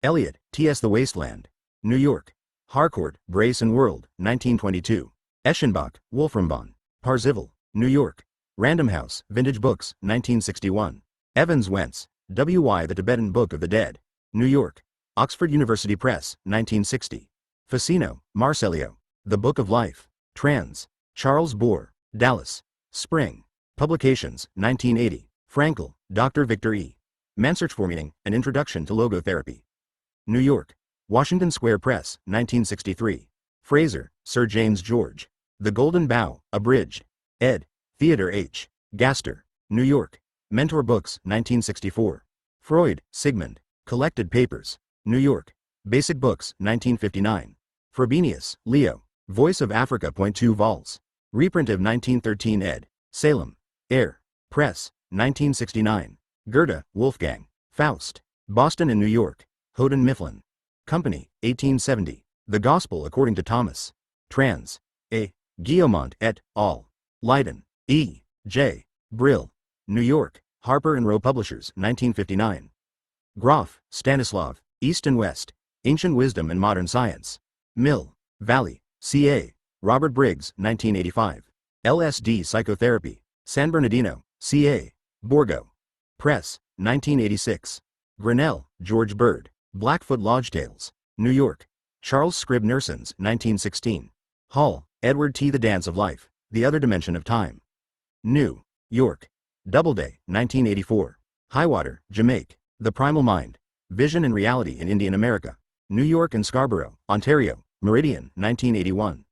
Eliot, T.S. The Wasteland. New York. Harcourt, Brace and World, 1922. Eschenbach, Wolfram von Parzival. New York. Random House, Vintage Books, 1961. Evans Wentz, W.Y. The Tibetan Book of the Dead. New York. Oxford University Press, 1960. Facino, Marcelio. The Book of Life. Trans. Charles Bohr. Dallas. Spring. Publications, 1980. Frankel, Dr. Victor E. Mansearch for Meaning, An Introduction to Logotherapy. New York. Washington Square Press, 1963. Fraser, Sir James George. The Golden Bough, Abridged. Ed. Theodore H. Gaster. New York. Mentor Books, 1964. Freud, Sigmund. Collected Papers. New York. Basic Books, 1959. Frobenius, Leo. Voice of Africa. 2 vols. Reprint of 1913 ed. Salem. Air. Press, 1969. Goethe, Wolfgang. Faust. Boston and New York. Houghton Mifflin Company, 1870. The Gospel According to Thomas. Trans. A. Guillemont et al. Leiden. E. J. Brill. New York. Harper and Row Publishers, 1959. Groff, Stanislav. East and West. Ancient Wisdom and Modern Science. Mill Valley. C.A. Robert Briggs, 1985. LSD Psychotherapy. San Bernardino. C.A. Borgo. Press, 1986. Grinnell, George Bird. Blackfoot Lodge Tales. New York. Charles Scribner-Sons, 1916. Hall, Edward T. The Dance of Life. The Other Dimension of Time. New York. Doubleday, 1984. Highwater, Jamaica. The Primal Mind. Vision and Reality in Indian America. New York and Scarborough, Ontario. Meridian, 1981.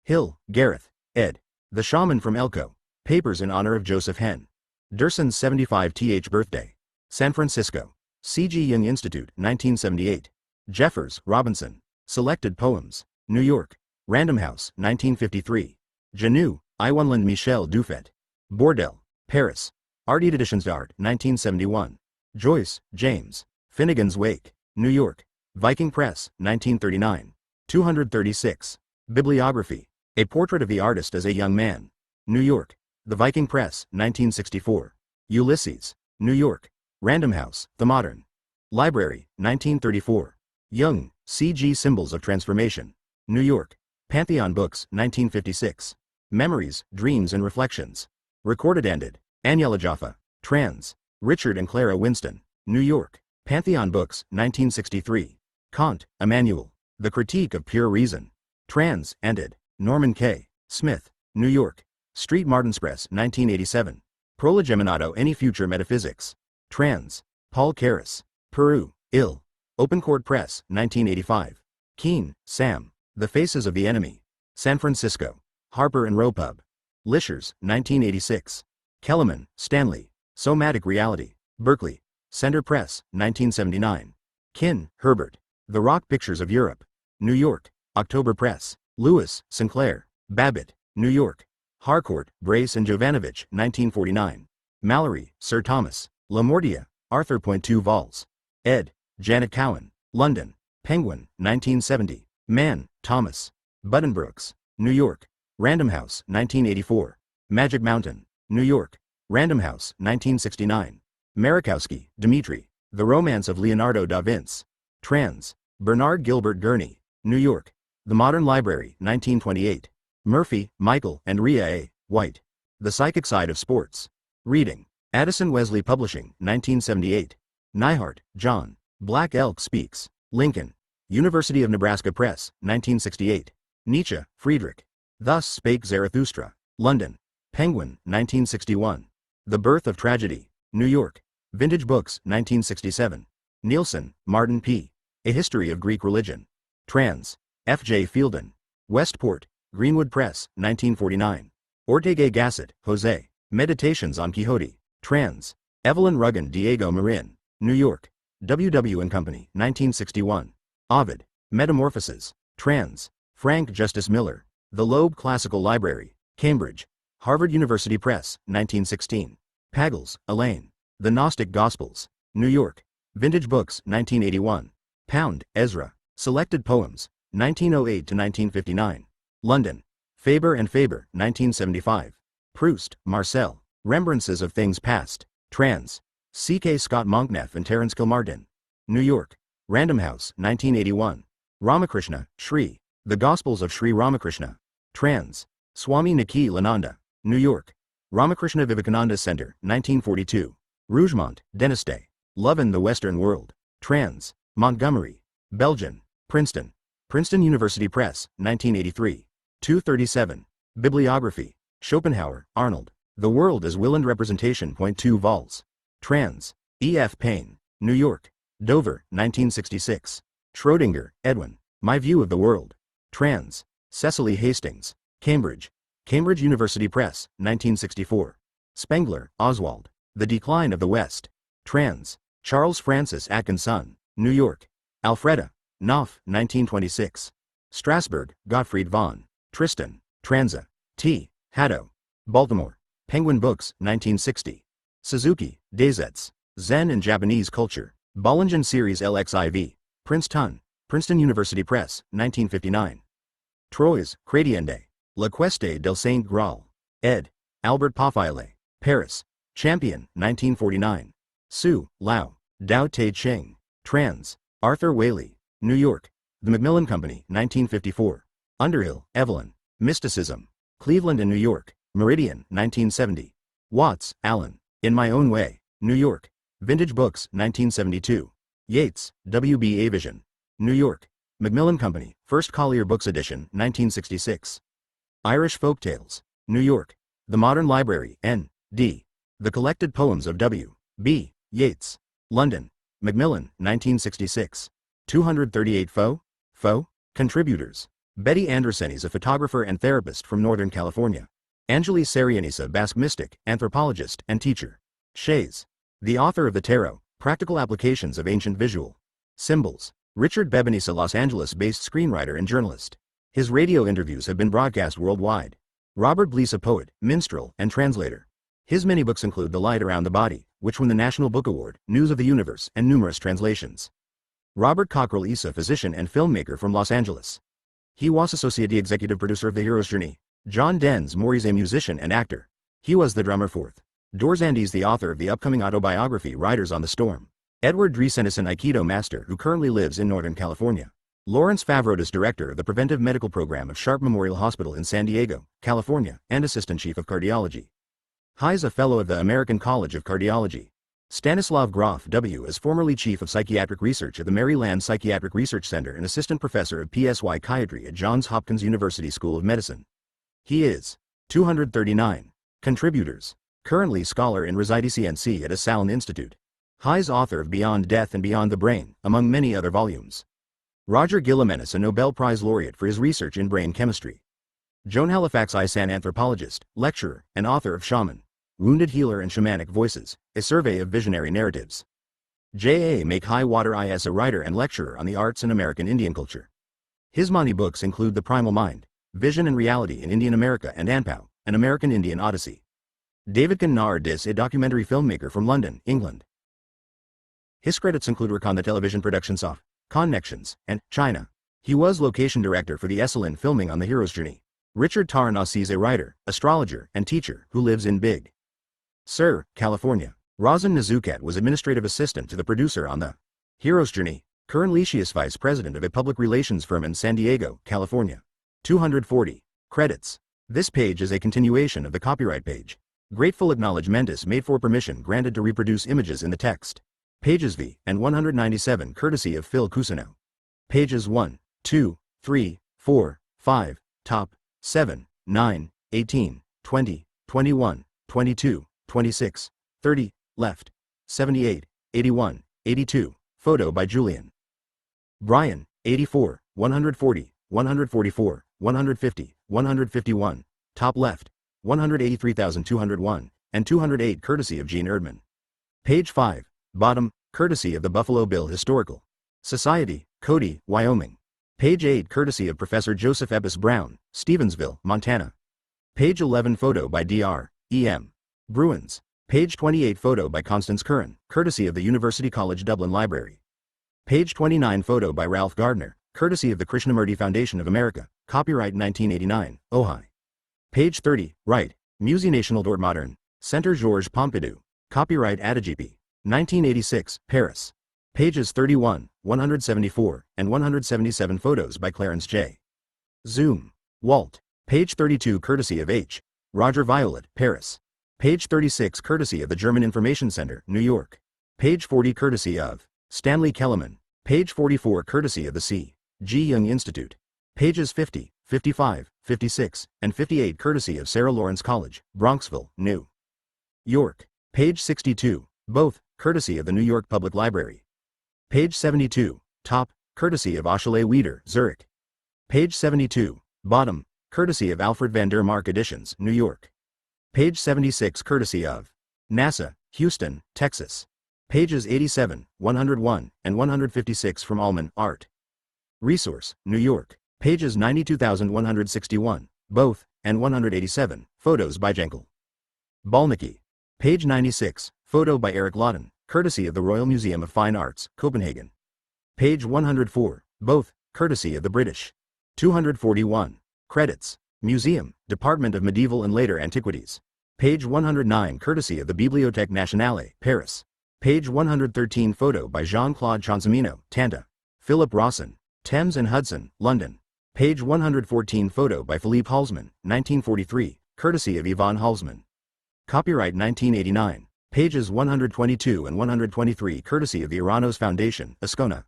Hill, Gareth, ed. The Shaman from Elko. Papers in honor of Joseph Henn. Durson's 75th birthday. San Francisco. C.G. Jung Institute, 1978. Jeffers, Robinson. Selected Poems. New York. Random House, 1953. Janu, Iwanland Michel Dufet. Bordel, Paris. Art Editions d'Art, 1971. Joyce, James. Finnegan's Wake. New York. Viking Press, 1939. 236. Bibliography. A Portrait of the Artist as a Young Man. New York. The Viking Press, 1964. Ulysses. New York. Random House, The Modern Library, 1934. Jung, C.G. Symbols of Transformation. New York. Pantheon Books, 1956. Memories, Dreams and Reflections. Recorded Ended. Aniela Jaffa. Trans. Richard and Clara Winston. New York. Pantheon Books, 1963. Kant, Emmanuel. The Critique of Pure Reason. Trans. Ended. Norman K. Smith. New York. Street Martins Press, 1987. Prolegminato Any Future Metaphysics. Trans. Paul Karras. Peru. Ill. Open Court Press, 1985. Keene, Sam. The Faces of the Enemy. San Francisco. Harper and Row Pub. Lishers, 1986. Kellerman, Stanley. Somatic Reality. Berkeley. Center Press, 1979. Kin, Herbert. The Rock Pictures of Europe. New York. October Press. Lewis, Sinclair. Babbitt. New York. Harcourt, Brace and Jovanovich, 1949. Mallory, Sir Thomas. Lamortia, Arthur. 2 vols. Ed. Janet Cowan. London. Penguin, 1970. Mann, Thomas. Buddenbrooks. New York. Random House, 1984. Magic Mountain. New York. Random House, 1969. Marikowski, Dmitri. The Romance of Leonardo da Vinci. Trans. Bernard Gilbert Gurney. New York. The Modern Library, 1928. Murphy, Michael, and Rhea A. White. The Psychic Side of Sports. Reading. Addison Wesley Publishing, 1978. Neihart, John. Black Elk Speaks. Lincoln. University of Nebraska Press, 1968. Nietzsche, Friedrich. Thus Spake Zarathustra. London. Penguin, 1961. The Birth of Tragedy. New York. Vintage Books, 1967. Nielsen, Martin P. A History of Greek Religion. Trans. F. J. Fielden. Westport. Greenwood Press, 1949. Ortega Gasset, Jose. Meditations on Quixote. Trans. Evelyn Ruggin Diego Marin. New York. W. W. & Company, 1961. Ovid. Metamorphoses. Trans. Frank Justice Miller. The Loeb Classical Library. Cambridge. Harvard University Press, 1916. Pagels, Elaine. The Gnostic Gospels. New York. Vintage Books, 1981. Pound, Ezra. Selected Poems. 1908 to 1959. London. Faber and Faber, 1975. Proust, Marcel. Remembrances of Things Past. Trans. C.K. Scott Monkneff and Terence Kilmartin. New York. Random House, 1981. Ramakrishna, Sri. The Gospels of Sri Ramakrishna. Trans. Swami Nikhilananda. New York. Ramakrishna Vivekananda Center, 1942. Rougemont, Deniste. Love in the Western World. Trans. Montgomery. Belgian. Princeton. Princeton University Press, 1983. 237. Bibliography. Schopenhauer, Arnold. The World as Will and Representation. 2 vols. Trans. E. F. Payne. New York. Dover, 1966. Schrödinger, Edwin. My View of the World. Trans. Cecily Hastings. Cambridge. Cambridge University Press, 1964. Spengler, Oswald. The Decline of the West. Trans. Charles Francis Atkinson. New York. Alfreda. Knopf, 1926. Strasberg, Gottfried von. Tristan. Transa. T. Haddo. Baltimore. Penguin Books, 1960. Suzuki, Daisetsu. Zen and Japanese Culture. Bollingen Series LXIV. Princeton. Princeton University Press, 1959. Troyes, Crediende. La Queste del Saint Graal. Ed. Albert Pofile. Paris. Champion, 1949. Su, Lao. Dao Te Ching. Trans. Arthur Whaley. New York. The Macmillan Company, 1954. Underhill, Evelyn. Mysticism. Cleveland and New York. Meridian, 1970. Watts, Alan. In My Own Way. New York. Vintage Books, 1972. Yates, W. B. Avision. New York. Macmillan Company, First Collier Books Edition, 1966. Irish Folktales. New York. The Modern Library, N.D. The Collected Poems of W.B. Yeats. London. Macmillan, 1966. 238 Foe. Contributors. Betty Anderson is a photographer and therapist from Northern California. Angelis Sarianisa, Basque mystic, anthropologist, and teacher. Shays. The author of The Tarot, Practical Applications of Ancient Visual Symbols. Richard Bebenisa, Los Angeles-based screenwriter and journalist. His radio interviews have been broadcast worldwide. Robert Blees, a poet, minstrel, and translator. His many books include The Light Around the Body, which won the National Book Award, News of the Universe, and numerous translations. Robert Cockrell is a physician and filmmaker from Los Angeles. He was associate executive producer of The Hero's Journey. John Densmore is a musician and actor. He was the drummer for Doors and is the author of the upcoming autobiography Riders on the Storm. Edward Dreesen is an Aikido master who currently lives in Northern California. Lawrence Favreau is director of the Preventive Medical Program of Sharp Memorial Hospital in San Diego, California, and assistant chief of cardiology. He is a fellow of the American College of Cardiology. Stanislav Grof W. is formerly chief of psychiatric research at the Maryland Psychiatric Research Center and assistant professor of psychiatry at Johns Hopkins University School of Medicine. He is 239. Contributors. Currently scholar in Residency at Esalen Institute. He is author of Beyond Death and Beyond the Brain, among many other volumes. Roger Guillemin, a Nobel Prize laureate for his research in brain chemistry. Joan Halifax is an anthropologist, lecturer, and author of Shaman, Wounded Healer and Shamanic Voices, a survey of visionary narratives. J.A. Make High Water is a writer and lecturer on the arts and American Indian culture. His many books include The Primal Mind, Vision and Reality in Indian America and Anpao, an American Indian Odyssey. David Kennard is a documentary filmmaker from London, England. His credits include work on the television productions of Connections and China. He was location director for the Esalen filming on The Hero's Journey. Richard Tarnas is a writer, astrologer, and teacher who lives in Big Sur, California. Rosin Nazukat was administrative assistant to the producer on The Hero's Journey. Currently she is vice president of a public relations firm in San Diego, California. 240. Credits. This page is a continuation of the copyright page. Grateful acknowledgement is made for permission granted to reproduce images in the text. Pages V and 197 courtesy of Phil Cusino. Pages 1, 2, 3, 4, 5, top, 7, 9, 18, 20, 21, 22, 26, 30, left, 78, 81, 82, photo by Julian Bryan, 84, 140, 144, 150, 151, top left, 183,201, and 208 courtesy of Gene Erdman. Page 5, bottom, courtesy of the Buffalo Bill Historical Society, Cody, Wyoming. Page 8 courtesy of Professor Joseph Ebbis Brown, Stevensville, Montana. Page 11 photo by Dr. E.M. Bruins. Page 28 photo by Constance Curran, courtesy of the University College Dublin Library. Page 29 photo by Ralph Gardner, courtesy of the Krishnamurti Foundation of America, copyright 1989, Ojai. Page 30, right, Musée National d'Art Moderne, Centre Georges Pompidou, copyright Adigp, 1986, Paris. Pages 31, 174, and 177 photos by Clarence J. Zoom. Walt. Page 32 courtesy of H. Roger Violet, Paris. Page 36 courtesy of the German Information Center, New York. Page 40 courtesy of Stanley Kellerman. Page 44 courtesy of the C. G. Young Institute. Pages 50, 55, 56, and 58 courtesy of Sarah Lawrence College, Bronxville, New York. Page 62, both, courtesy of the New York Public Library. Page 72, top, courtesy of Achille Wieder, Zurich. Page 72, bottom, courtesy of Alfred van der Mark Editions, New York. Page 76 courtesy of NASA, Houston, Texas. Pages 87, 101, and 156 from Allman, Art Resource, New York. Pages 92,161, both, and 187, photos by Jenkel Balnicki. Page 96, photo by Eric Lawton, courtesy of the Royal Museum of Fine Arts, Copenhagen. Page 104, both, courtesy of the British. 241. Credits. Museum, Department of Medieval and Later Antiquities. Page 109 courtesy of the Bibliothèque Nationale, Paris. Page 113 photo by Jean-Claude Chansamino, Tanda. Philip Rawson, Thames and Hudson, London. Page 114 photo by Philippe Halsman, 1943, courtesy of Yvonne Halsman. Copyright 1989. Pages 122 and 123 courtesy of the Eranos Foundation, Ascona,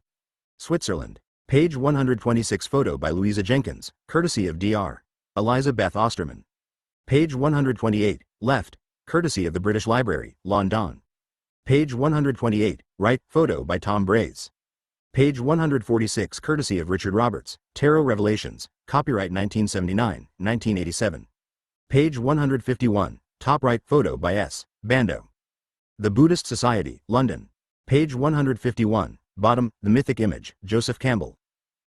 Switzerland. Page 126 photo by Louisa Jenkins, courtesy of Dr. Eliza Beth Osterman. Page 128, left, courtesy of the British Library, London. Page 128, right, photo by Tom Braze. Page 146, courtesy of Richard Roberts, Tarot Revelations, copyright 1979, 1987. Page 151, top right, photo by S. Bando. The Buddhist Society, London. Page 151, bottom, The Mythic Image, Joseph Campbell.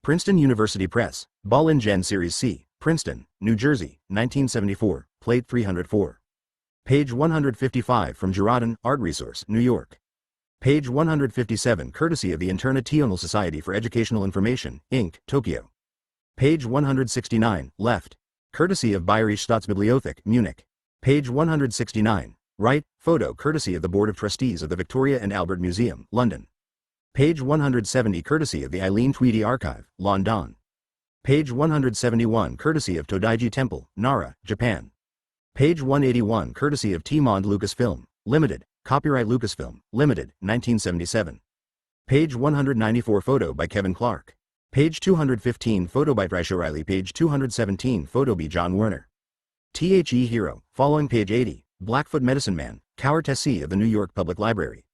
Princeton University Press, Ball and Gen Series C, Princeton, New Jersey, 1974, plate 304. Page 155 from Girardin, Art Resource, New York. Page 157 courtesy of the International Society for Educational Information, Inc., Tokyo. Page 169, left, courtesy of Bayerische Staatsbibliothek, Munich. Page 169, right, photo courtesy of the Board of Trustees of the Victoria and Albert Museum, London. Page 170 courtesy of the Eileen Tweedy Archive, London. Page 171 courtesy of Todaiji Temple, Nara, Japan. Page 181 courtesy of T-Mond Lucasfilm, Limited, copyright Lucasfilm, Limited, 1977. Page 194 photo by Kevin Clark. Page 215 photo by Bryce O'Reilly. Page 217 photo by John Werner. The Hero, following page 80, Blackfoot Medicine Man, Cowart Tessie of the New York Public Library.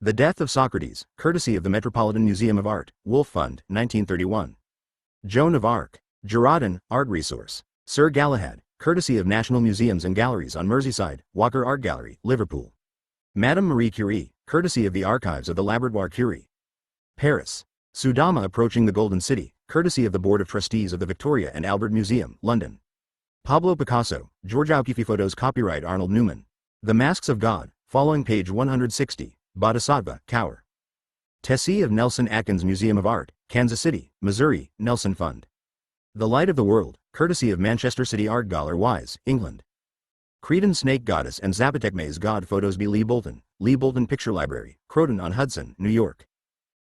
The Death of Socrates, courtesy of the Metropolitan Museum of Art, Wolf Fund, 1931. Joan of Arc, Girardin, Art Resource. Sir Galahad, courtesy of National Museums and Galleries on Merseyside, Walker Art Gallery, Liverpool. Madame Marie Curie, courtesy of the Archives of the Laboratoire Curie. Paris. Sudama Approaching the Golden City, courtesy of the Board of Trustees of the Victoria and Albert Museum, London. Pablo Picasso, George Aukifi photos copyright Arnold Newman. The Masks of God, following page 160, Bodhisattva, Cower. Tessie of Nelson Atkins Museum of Art, Kansas City, Missouri, Nelson Fund. The Light of the World, courtesy of Manchester City Art Gallery, Wise, England. Cretan Snake Goddess and Zapotekme's God photos by Lee Bolton Picture Library, Croton-on-Hudson, New York.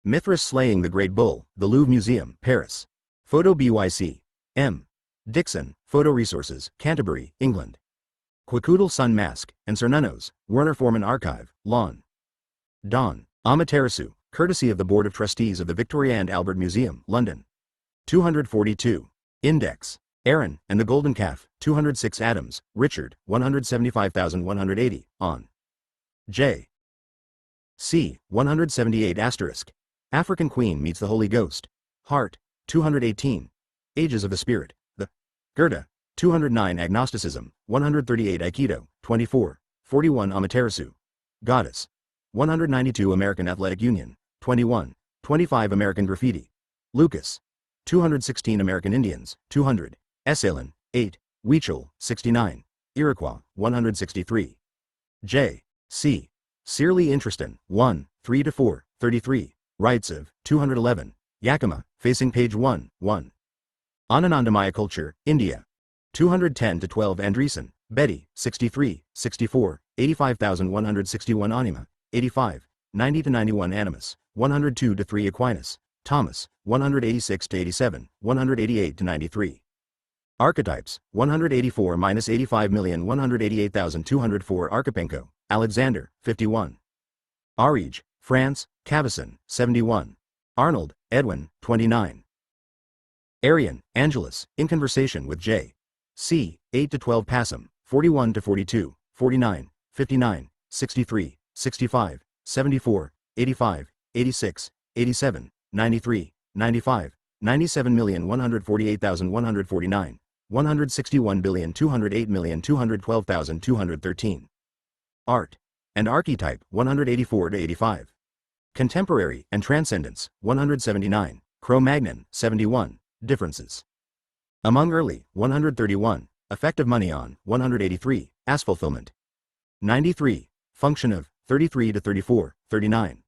Mithras Slaying the Great Bull, the Louvre Museum, Paris. Photo BYC. M. Dixon, Photo Resources, Canterbury, England. Quetzalcoatl Sun Mask, and Cernunnos, Werner Forman Archive, Lon. Don. Amaterasu, courtesy of the Board of Trustees of the Victoria and Albert Museum, London. 242. Index. Aaron, and the Golden Calf, 206 Adams, Richard, 175,180, on. J. C. 178 asterisk. African Queen Meets the Holy Ghost. Hart, 218. Ages of the Spirit. The. Goethe, 209 Agnosticism, 138 Aikido, 24, 41 Amaterasu. Goddess. 192 American Athletic Union, 21, 25 American Graffiti. Lucas. 216 American Indians, 200. Esalen, 8, Weichel, 69, Iroquois, 163. J. C. Searly Intereston, 1, 3-4, 33, Raitsev, 211, Yakima, facing page 1, 1. Anandamaya Culture, India. 210-12 Andreessen, Betty, 63, 64, 85,161 Anima, 85, 90-91 Animus, 102-3 Aquinas, Thomas, 186-87, 188-93. Archetypes, 184-85,188,204 Archipenko, Alexander, 51. Arige, France, Cavesson, 71. Arnold, Edwin, 29. Arian, Angelus, In Conversation with J. C. 8-12 Passam, 41-42, 49, 59, 63, 65, 74, 85, 86, 87, 93, 95, 97,148,149, 161,208,212,213. Art and Archetype, 184-85. Contemporary and Transcendence, 179. Cro-Magnon, 71. Differences. Among Early, 131. Effect of Money on, 183. As Fulfillment. 93. Function of, 33-34, 39.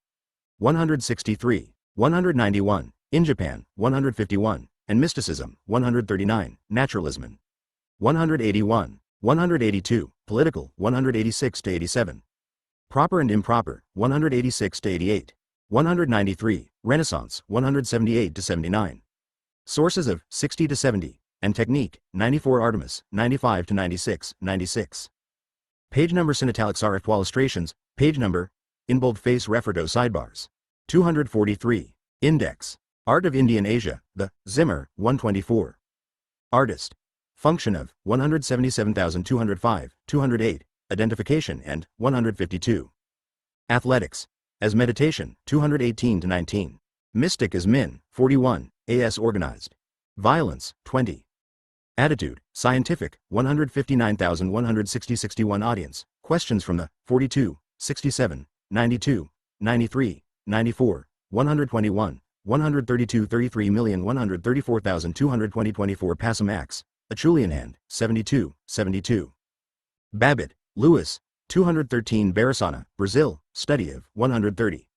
163. 191. In Japan, 151. And Mysticism, 139, Naturalism. 181, 182, Political, 186-87. Proper and Improper, 186-88. 193, Renaissance, 178-79. Sources of, 60-70, and Technique, 94 Artemis, 95-96, 96. Page number in italics RF illustrations, page number, in boldface referto sidebars. 243, Index. Art of Indian Asia, The, Zimmer, 124. Artist. Function of 177,205, 208, Identification and 152. Athletics. As meditation, 218 to 19. Mystic as Min, 41, as organized. Violence, 20. Attitude, scientific, 159,160 61 audience, questions from the 42, 67, 92, 93, 94, 121, 132 33,134,220 24 Passam Axe, Achulian Hand, 72, 72. Babbitt, Louis, 213 Barasana, Brazil, study of 130.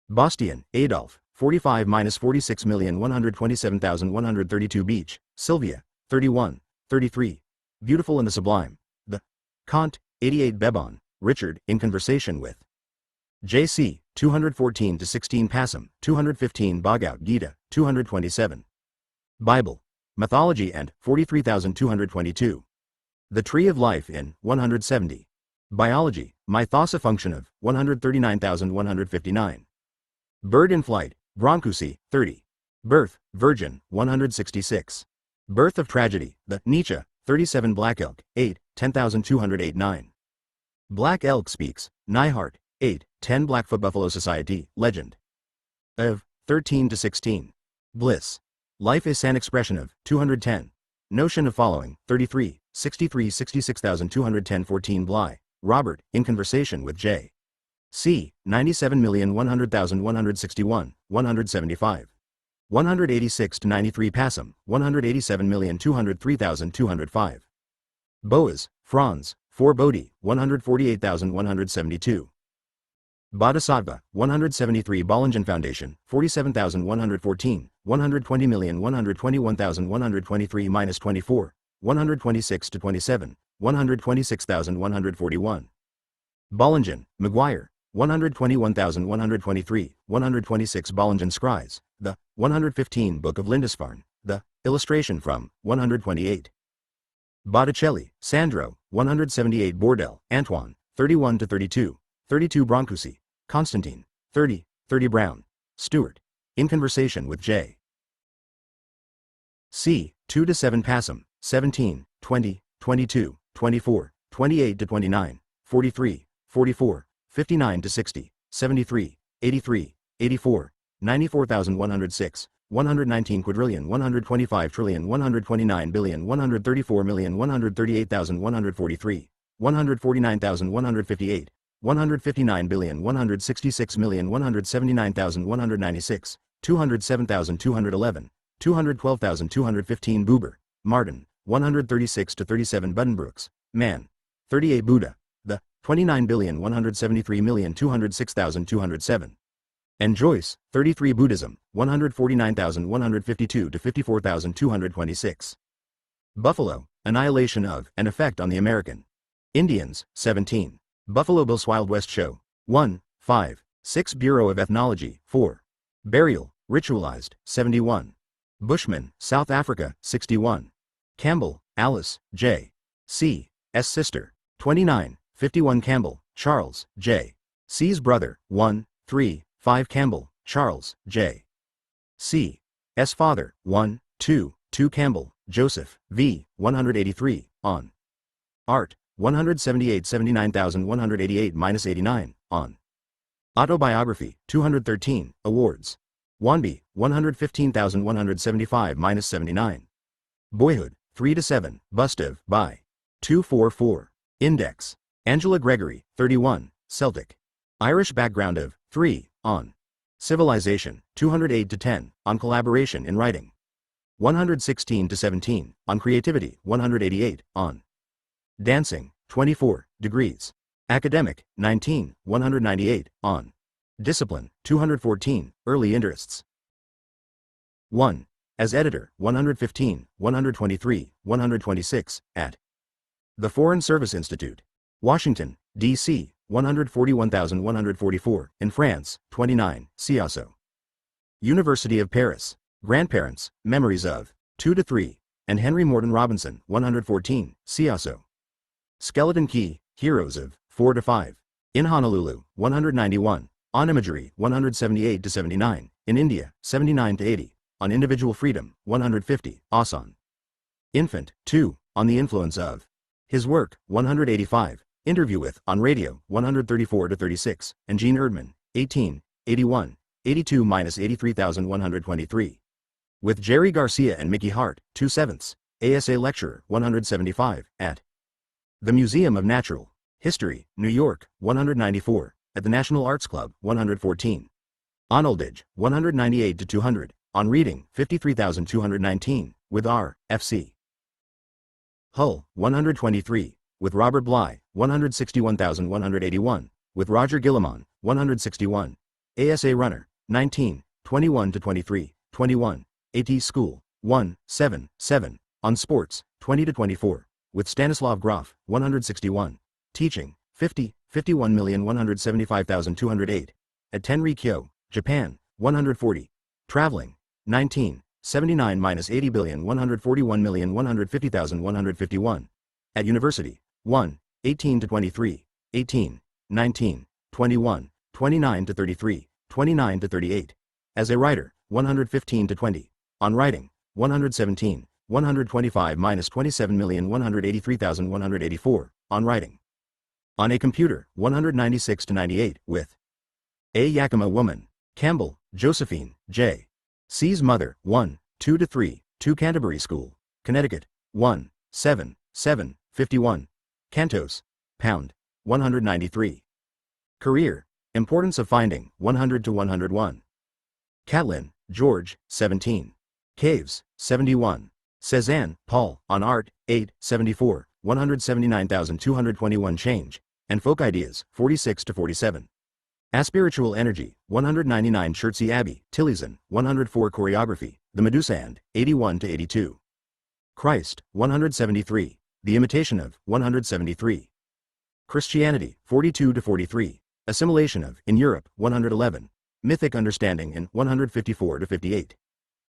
Bastian, Adolf, 45-46,127,132 Beach, Sylvia, 31, 33. Beautiful and the Sublime. The Kant, 88 Bebon, Richard, in conversation with J.C., 214 to 16 Passam, 215 Bhagavad Gita, 227. Bible, Mythology and 43,222. The Tree of Life in 170. Biology, Mythosa function of 139,159. Bird in Flight, Brancusi, 30. Birth, Virgin, 166. Birth of Tragedy, the Nietzsche, 37 Black Elk, 8, 10,208 9. Black Elk Speaks, Neihart, 8, 10 Blackfoot Buffalo Society, Legend. Of 13 to 16. Bliss. Life is an expression of 210. Notion of following, 33, 63 66,210 14 Bly, Robert, in conversation with J. C. 97,100,161, 175. 186 to 93 Passam, 187,203,205. Boas, Franz, 4 Bodhi, 148,172. Bodhisattva, 173 Bollingen Foundation, 47,114, 120,121,123-24, 126 to 27, 126,141. Bollingen, Maguire, 121,123, 126 Bollingen Scries, the 115 Book of Lindisfarne, the illustration from 128. Botticelli, Sandro, 178 Bordel, Antoine, 31 to 32, 32 Brancusi, Constantine, 30, 30 Brown, Stewart, in conversation with J. C. 2 to 7 Passam, 17, 20, 22, 24, 28 to 29, 43, 44, 59 to 60, 73, 83, 84, 94,106, 119 quadrillion 125 trillion 129 billion 134,138,143, 149,158, 159,166,179,196, 207,211, 212,215 Buber, Martin, 136 to 37 Buddenbrooks, Mann, 38 Buddha, the 29,173,206,207. And Joyce, 33 Buddhism, 149,152 to 54,226. Buffalo, Annihilation of, and Effect on the American Indians, 17. Buffalo Bill's Wild West Show, 1, 5, 6 Bureau of Ethnology, 4. Burial, Ritualized, 71. Bushman, South Africa, 61. Campbell, Alice, J. C. S. Sister, 29, 51 Campbell, Charles, J. C.'s brother, 1, 3, 5 Campbell, Charles, J. C. S. father, 1, 2, 2 Campbell, Joseph, V. 183, on. Art, 178 79,188-89, on. Autobiography, 213, awards. Wanby, 115,175-79. Boyhood, 3 to 7, bust of, by. 244. Index. Angela Gregory, 31, Celtic. Irish background of, 3, on. Civilization, 208 to 10, on collaboration in writing. 116 to 17, on creativity, 188, on. Dancing, 24, degrees. Academic, 19, 198, on. Discipline, 214, early interests. 1. As editor, 115, 123, 126, at the Foreign Service Institute. Washington, D.C., 141,144, in France, 29, Ciasso. University of Paris. Grandparents, Memories of, 2 to 3, and Henry Morton Robinson, 114, Ciasso. Skeleton Key, Heroes of, 4 to 5, in Honolulu, 191, on Imagery, 178 to 79, in India, 79 to 80, on Individual Freedom, 150, Asan. Infant, 2, On the Influence of. His Work, 185, Interview with, on Radio, 134-36, and Gene Erdman, 18, 81, 82-83123. With Jerry Garcia and Mickey Hart, 2/7, ASA Lecturer, 175, at the Museum of Natural History, New York, 194, at the National Arts Club, 114. Arnoldage, 198-200, on Reading, 53,219, with R. F.C. Hull, 123, with Robert Bly, 161,181, with Roger Gillimon, 161. ASA Runner, 19, 21-23, 21. AT School, 1, 7, 7, on Sports, 20-24, with Stanislav Grof, 161. Teaching, 50, 51,175,208, at Tenrikyo, Japan, 140. Traveling, 19, 79-80,141,150,151, at University, 1, 18-23, 18, 19, 21, 29-33, 29-38, as a writer, 115-20, on Writing, 117, 125-27,183,184, on Writing. On a Computer, 196-98, with A. Yakima Woman, Campbell, Josephine, J. C's Mother, 1, 2-3, 2 Canterbury School, Connecticut, 1, 7, 7, 51. Cantos, Pound, 193. Career, Importance of Finding, 100-101. Catlin, George, 17. Caves, 71. Cezanne, Paul, on Art, 8, 74, 179,221 change, and Folk Ideas, 46-47. Aspiritual Energy, 199 Chertsey Abbey, Tilleyson, 104 Choreography, The Medusa and, 81-82. Christ, 173. The Imitation of, 173. Christianity, 42-43. Assimilation of, in Europe, 111. Mythic Understanding in, 154-58.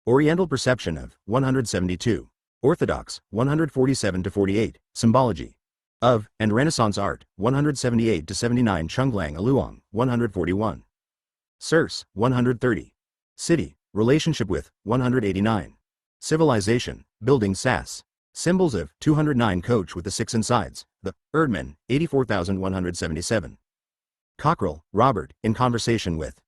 Oriental Perception of, 172. Orthodox, 147-48. Symbology of, and Renaissance Art, 178-79. Chunglang Aluong, 141. Circe, 130. City, Relationship with, 189. Civilization, Building SAS. Symbols of, 209. Coach with the 6 insides, the, Erdman, 84,177. Cockrell, Robert, in conversation with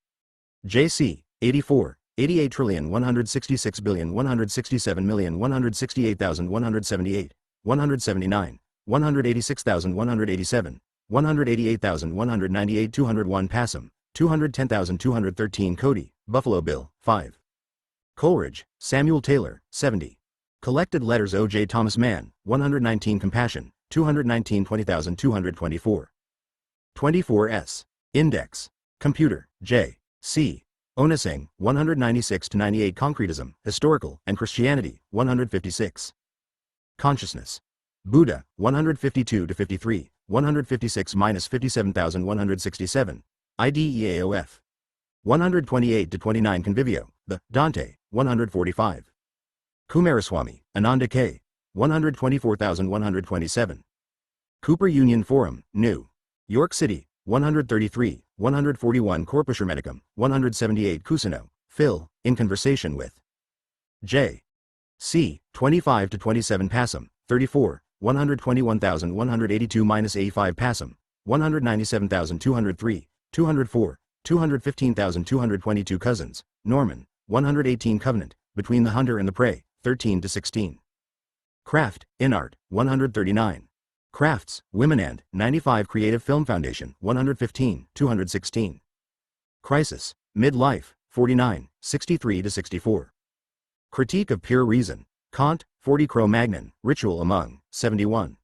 J.C., 84, 88,167,167,168,178, 179, 186,187, 188,198, 201. Passam, 210,213. Cody, Buffalo Bill, 5. Coleridge, Samuel Taylor, 70. Collected Letters O. J. Thomas Mann, 119. Compassion, 219. 20,224. 24s. Index. Computer, J. C. Onising, 196-98. Concretism, Historical, and Christianity, 156. Consciousness. Buddha, 152-53, 156-57,167, IDEAOF. 128-29. Convivio, the, Dante, 145. Kumaraswamy, Ananda K., 124,127. Cooper Union Forum, New York City, 133, 141. Corpuscle Medicum, 178. Cusino, Phil, in conversation with J. C. 25-27. Passam, 34, 121,182-85. Passam, 197,203, 204, 215,222. Cousins, Norman, 118. Covenant, Between the Hunter and the Prey, 13-16. Craft, in Art, 139. Crafts, Women and, 95. Creative Film Foundation, 115, 216. Crisis, Midlife, 49, 63-64. Critique of Pure Reason, Kant, 40. Cro-Magnon, Ritual Among, 71.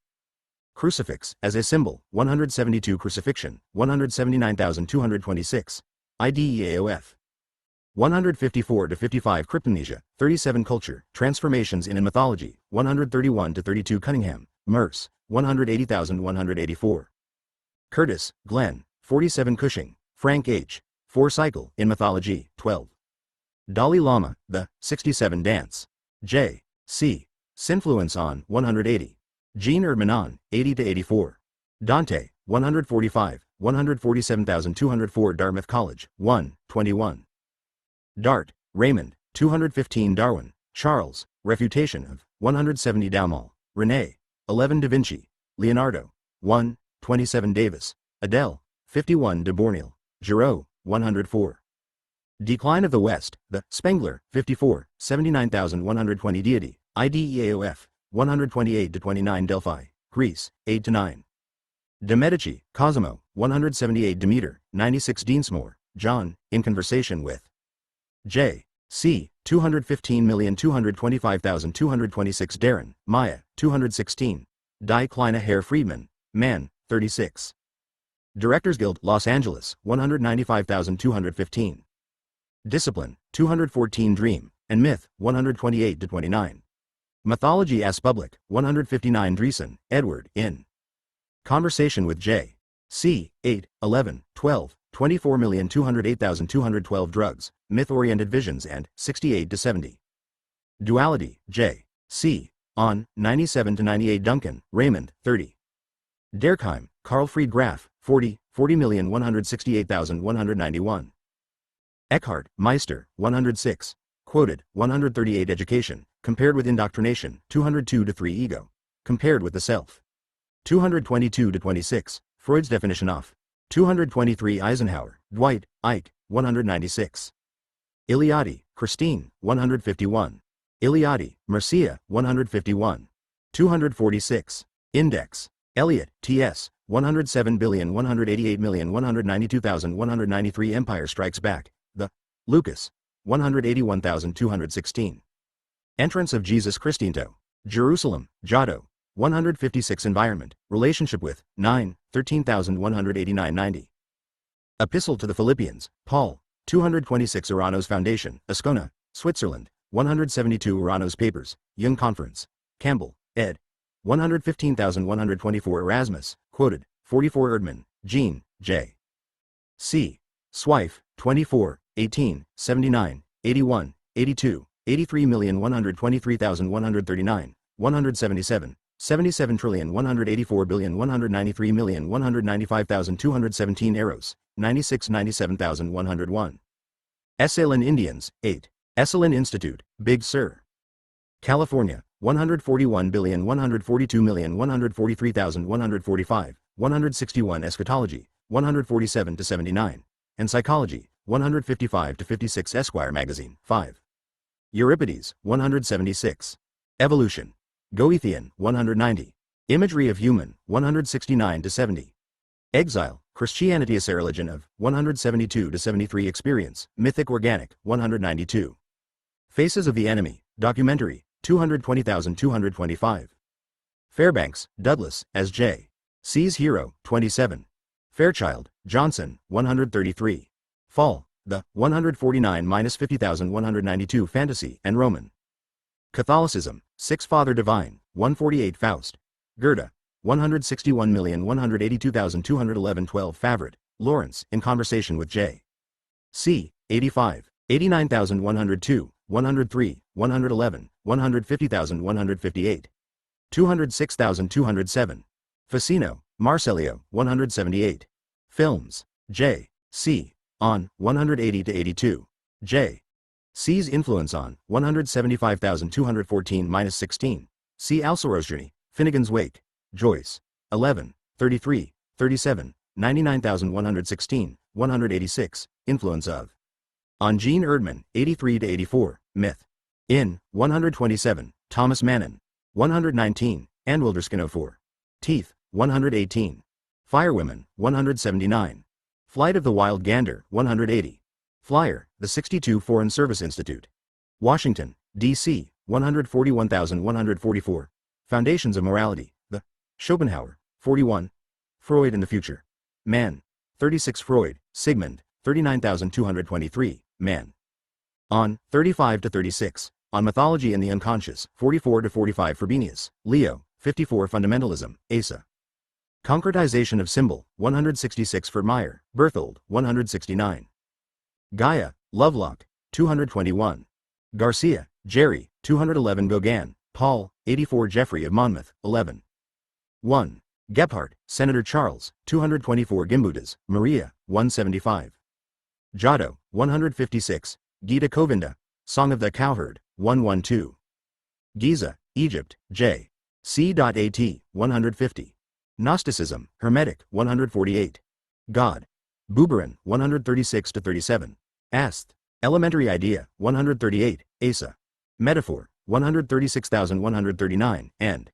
Crucifix, as a Symbol, 172. Crucifixion, 179,226. IDEAOF. 154-55. Cryptomnesia, 37. Culture, Transformations in Mythology, 131-32. Cunningham, Merce, 180,184. Curtis, Glenn, 47. Cushing, Frank H., 4. Cycle, in Mythology, 12. Dalai Lama, the, 67. Dance. J. C. Sinfluence on, 180. Gene Erdman on, 80-84. Dante, 145, 147,204. Dartmouth College, 1, 21. Dart, Raymond, 215. Darwin, Charles, Refutation of, 170 Daumal, Rene, 11 Da Vinci, Leonardo, 1, 27 Davis, Adele, 51 de Borneo, Giraud, 104. Decline of the West, the Spengler, 54, 79,120 Deity, IDEAOF, 128-29 Delphi, Greece, 8-9. De Medici, Cosimo, 178 Demeter, 96 Deansmore, John, in conversation with J. C. 215,225,226 Darren, Maya, 216. Die Kleine Herr Friedman, Man, 36. Directors Guild, Los Angeles, 195,215. Discipline, 214 Dream, and Myth, 128-29. Mythology as Public, 159 Dreesen, Edward, in Conversation with J. C. 8, 11, 12, 24,208,212 Drugs, Myth-Oriented Visions and 68-70. Duality, J. C. On, 97-98 Duncan, Raymond, 30. Derkheim, Carl Fried Graf, 40, 40,168,191. Eckhart, Meister, 106. Quoted, 138 Education, compared with Indoctrination, 202-3 Ego, compared with the Self. 222-26, Freud's Definition of. 223 Eisenhower, Dwight, Ike, 196. Iliadi, Christine, 151. Iliadi, Mercia, 151. 246. Index. Eliot, T.S., 107,188,192,193 Empire Strikes Back, The. Lucas, 181,216. Entrance of Jesus Christinto. Jerusalem, Giotto, 156 Environment, Relationship with, 9, 13,189-90. Epistle to the Philippians, Paul, 226 Urano's Foundation, Ascona, Switzerland, 172 Urano's Papers, Young Conference, Campbell, ed. 115,124 Erasmus, quoted, 44 Erdmann, Jean, J. C. Swife, 24, 18, 79, 81, 82, 83,123,139, 177, 77,184,193,195,217 Eros, 96,97,101. Esalen Indians, 8. Esalen Institute, Big Sur. California, 141,142,143,145, 161 Eschatology, 147-79, and Psychology, 155-56 Esquire Magazine, 5. Euripides, 176. Evolution. Goethean, 190. Imagery of Human, 169-70. Exile, Christianity as a Religion of, 172-73 Experience, Mythic Organic, 192. Faces of the Enemy, Documentary, 220,225. Fairbanks, Douglas, as J. C's Hero, 27. Fairchild, Johnson, 133. Fall, the 149-50,192 Fantasy and Roman. Catholicism, 6 Father Divine, 148 Faust. Goethe, 161,182,211 12 Favret, Lawrence, in conversation with J. C. 85, 89,102, 103, 111, 150,158. 206,207. Facino, Marcelio, 178. Films, J. C. On, 180-82. J. C's Influence on, 175,214-16. C. Alcerosjourney, Finnegan's Wake. Joyce, 11, 33, 37, 99,116, 186. Influence of. On Gene Erdmann, 83-84. Myth. In, 127. Thomas Mannon. 119. And Wilderskino 4. Teeth, 118. Firewomen, 179. Flight of the Wild Gander, 180. Flyer, the 62 Foreign Service Institute. Washington, D.C., 141,144. Foundations of Morality, the. Schopenhauer, 41. Freud in the Future. Man. 36 Freud, Sigmund, 39,223, Man. On, 35-36. On Mythology and the Unconscious, 44-45 Frobenius, Leo, 54 Fundamentalism, Asa. Concretization of Symbol, 166 for Meyer, Berthold, 169. Gaia, Lovelock, 221. Garcia, Jerry, 211 Gauguin, Paul, 84 Geoffrey of Monmouth, 11. 1. Gebhardt, Senator Charles, 224 Gimbutas, Maria, 175. Giotto, 156. Gita Govinda, Song of the Cowherd, 112. Giza, Egypt, J. C.At, 150. Gnosticism, Hermetic, 148. God. Buberin, 136-37. Asth. Elementary Idea, 138, Asa. Metaphor, 136,139, and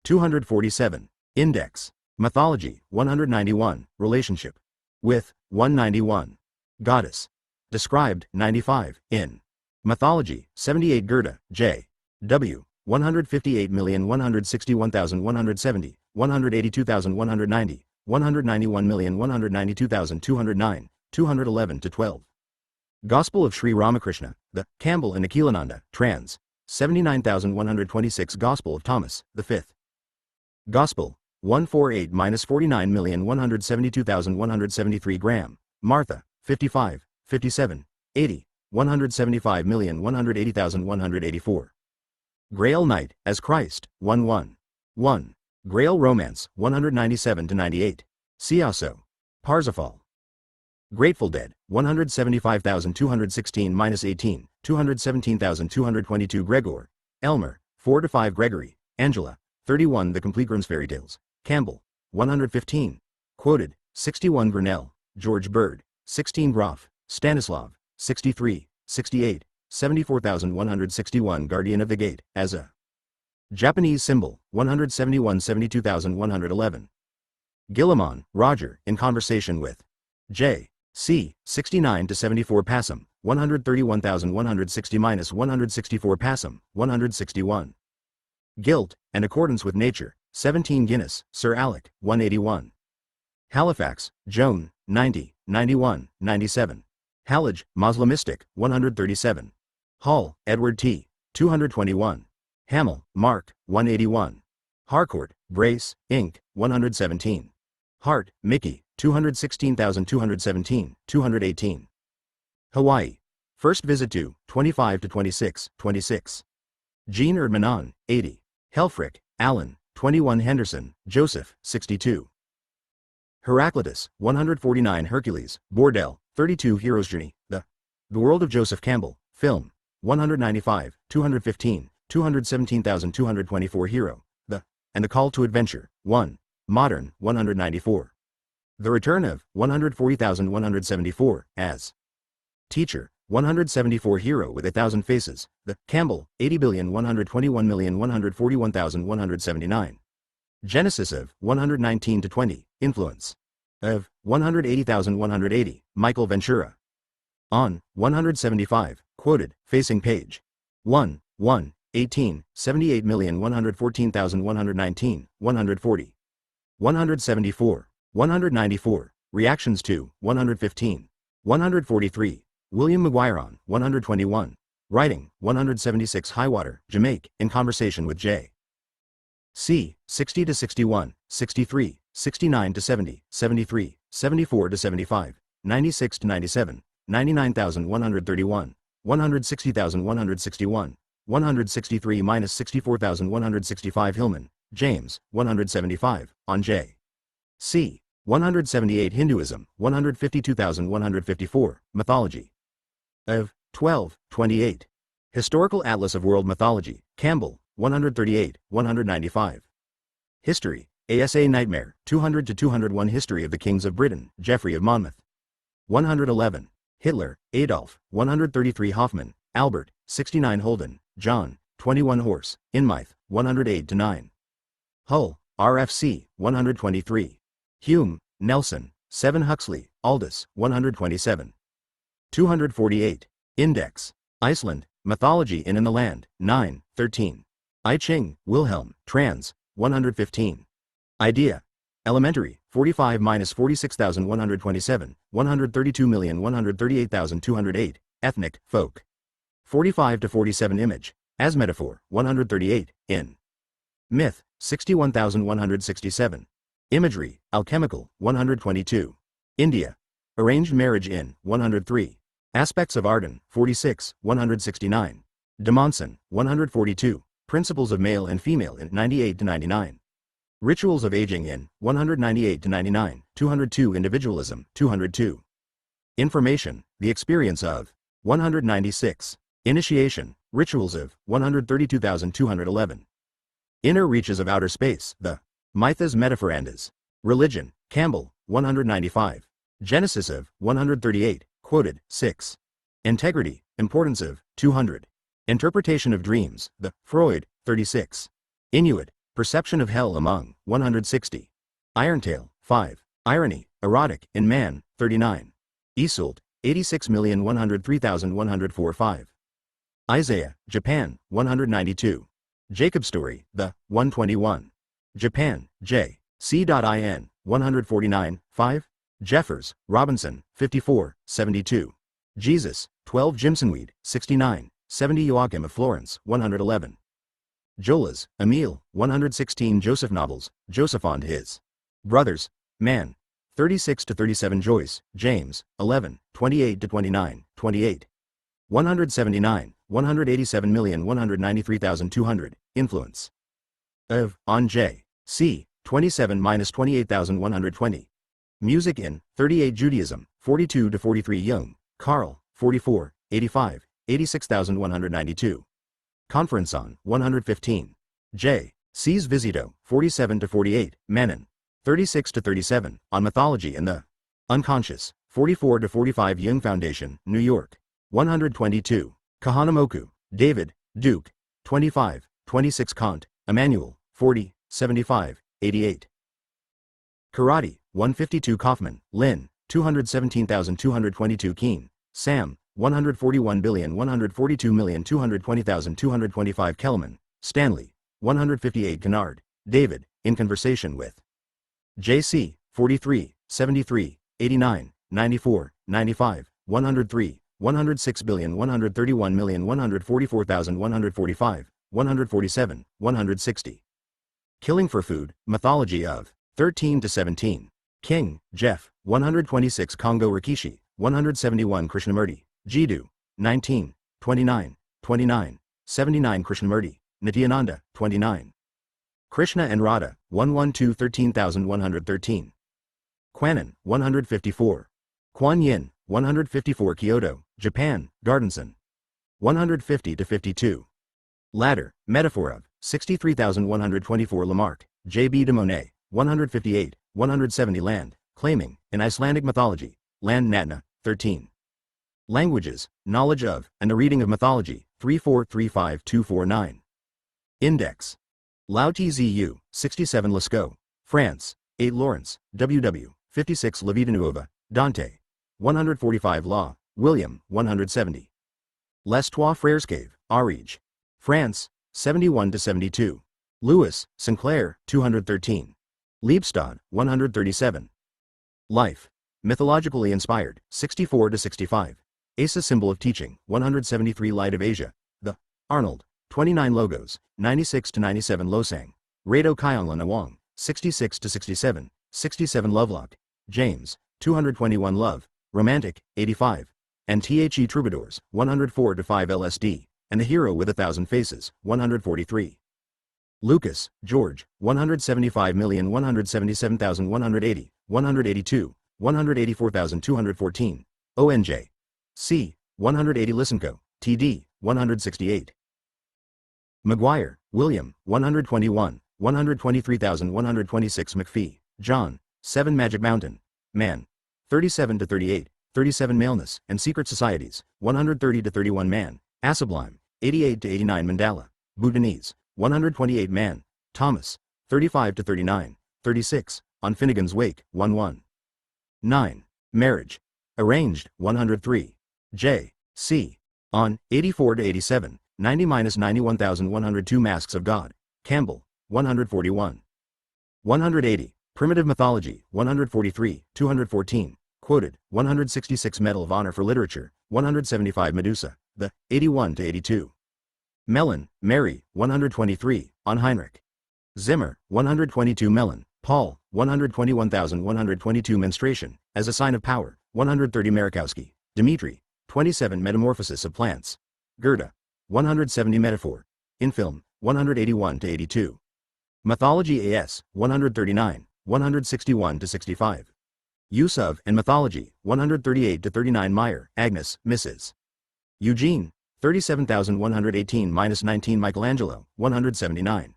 247. Index. Mythology, 191, Relationship. With, 191. Goddess. Described, 95, in. Mythology, 78 Gerda, J. W. 158,161,170, 182,190, 191,192,209, 211-12. Gospel of Sri Ramakrishna, the Campbell and Akhilananda, trans. 79,126. Gospel of Thomas, the 5th. Gospel, 148-49,172,173 Graham, Martha, 55, 57, 80, 175,180,184. Grail Knight, as Christ, 1-1. 1. Grail Romance, 197-98. Siaso. Parsifal. Grateful Dead, 175,216-18, 217,222 Gregor, Elmer, 4-5 Gregory, Angela, 31 The Complete Grimm's Fairy Tales, Campbell, 115. Quoted, 61 Grinnell, George Bird, 16 Groff, Stanislav, 63, 68, 74,161 Guardian of the Gate, as a Japanese symbol, 171-72,111. Gillimon, Roger, in conversation with J. C. 69-74 Passam, 131,160-164 Passam, 161. Guilt, and Accordance with Nature, 17 Guinness, Sir Alec, 181. Halifax, Joan, 90, 91, 97. Hallage, Moslamistic, 137. Hall, Edward T., 221. Hamill, Mark, 181. Harcourt, Brace, Inc., 117. Hart, Mickey, 216,217, 218. Hawaii. First visit to, 25-26, 26. Jean Erdmanon, 80. Helfrich, Alan, 21. Henderson, Joseph, 62. Heraclitus, 149. Hercules, Bordell, 32. Hero's Journey, The World of Joseph Campbell, Film, 195, 215, 217,224 Hero, and The Call to Adventure, 1. Modern, 194. The Return of, 140,174, as Teacher, 174 Hero with 1,000 Faces, The Campbell, 80,121,141,179. Genesis of, 119-20, Influence of, 180,180, Michael Ventura. On, 175, quoted, facing page 1, 18, 78,114,119, 140. 174, 194, Reactions to, 115. 143, William McGuire on, 121. Writing, 176 Highwater, Jamaica, in conversation with J. C. 60-61, 63, 69-70, 73, 74-75, 96-97, 99,131, 160,161, 163-64,165 Hillman, James, 175, on J. C. 178 Hinduism, 152,154, Mythology. Of, 12, 28. Historical Atlas of World Mythology, Campbell, 138, 195. History, ASA Nightmare, 200-201 History of the Kings of Britain, Geoffrey of Monmouth. 111. Hitler, Adolf, 133 Hoffman, Albert, 69 Holden, John, 21 Horse, Inmyth, 108-9. Hull, RFC, 123. Hume, Nelson, 7 Huxley, Aldous, 127. 248. Index. Iceland, Mythology in the Land, 9, 13. I Ching, Wilhelm, trans, 115. Idea. Elementary, 45-46,127, 132,138,208, Ethnic, Folk. 45-47 Image, as Metaphor, 138, in. Myth, 61,167. Imagery, Alchemical, 122. India. Arranged Marriage in, 103. Aspects of Arden, 46, 169. Demonson, 142. Principles of Male and Female in 98-99. Rituals of Aging in, 198-99, 202. Individualism, 202. Information, The Experience of, 196. Initiation, Rituals of 132,211. Inner reaches of outer space, the Mythas Metaphorandas. Religion, Campbell, 195. Genesis of 138, quoted, 6. Integrity, importance of 200. Interpretation of dreams, the Freud, 36. Inuit, perception of hell among 160. Irontail, 5. Irony, erotic, in man, 39. Iseult, 86,103,104. Isaiah, Japan, 192. Jacob Story, the 121. Japan, J. C.in, 149, 5. Jeffers, Robinson, 54, 72. Jesus, 12 Jimsonweed, 69, 70 Joachim of Florence, 111. Jolas, Emile, 116 Joseph Novels, Joseph and his brothers, Man, 36-37 Joyce, James, 11, 28-29, 28. 179, 187,193,200, Influence. Of, on J. C, 27-28,120. Music in, 38 Judaism, 42-43 Jung, Carl, 44, 85, 86,192. Conference on, 115. J. C's Visito, 47-48, Manon, 36-37, on Mythology and the Unconscious, 44-45 Jung Foundation, New York. 122. Kahanamoku, David, Duke, 25, 26 Kant, Emmanuel, 40, 75, 88. Karate, 152 Kaufman, Lynn, 217,222 Keen, Sam, 141,142,220,225 Kellerman, Stanley, 158 Kennard, David, in conversation with J.C., 43, 73, 89, 94, 95, 103, 106,131,144,145, 147, 160. Killing for Food, Mythology of 13-17. King, Jeff, 126 Kongo Rikishi, 171 Krishnamurti, Jiddu, 19, 29, 29, 79 Krishnamurti, Nityananda, 29. Krishna and Radha, 112 13,113. Quanon, 154. Kuan Yin, 154 Kyoto, Japan, Gardenson. 150-52. Ladder, Metaphor of 63,124 Lamarck, J.B. de Monet, 158, 170 Land, Claiming, in Icelandic Mythology, Land Natna, 13. Languages, Knowledge of, and a Reading of Mythology, 3435249. Index. Lauti ZU, 67 Lascaux, France, 8 Lawrence, W.W., 56 La Vita Nuova, Dante. 145 Law, William, 170. Les Trois Frères Cave, Ariege. France, 71-72. Lewis, Sinclair, 213. Liebstad, 137. Life. Mythologically inspired, 64-65. Asa Symbol of Teaching, 173 Light of Asia. The Arnold, 29 Logos, 96-97 Losang. Rado Kyonglan Awang, 66-67, 67 Lovelock. James, 221 Love, Romantic, 85. And The Troubadours, 104-5 LSD. And The Hero with 1,000 Faces, 143. Lucas, George, 175,177,180, 182, 184,214. ONJ. C. 180 Lysenko, TD, 168. McGuire, William, 121, 123,126 McPhee, John, 7 Magic Mountain, Man. 37-38, 37 Maleness and Secret Societies, 130-31 Man, Asublime, 88-89 Mandala, Bhutanese, 128 Man, Thomas, 35-39, 36, On Finnegan's Wake, 1-1. 9. Marriage. Arranged, 103. J. C. On, 84-87, 90-91,102 Masks of God, Campbell, 141. 180. Primitive Mythology, 143, 214. Quoted, 166 Medal of Honor for Literature, 175 Medusa, the, 81-82. Mellon, Mary, 123, on Heinrich. Zimmer, 122 Mellon, Paul, 121,122 Menstruation, as a Sign of Power, 130 Marikowski, Dmitri, 27 Metamorphosis of Plants. Goethe, 170 Metaphor. In Film, 181-82. Mythology AS, 139, 161-65. Use of and Mythology, 138-39 Meyer, Agnes, Mrs. Eugene, 37,118-19 Michelangelo, 179.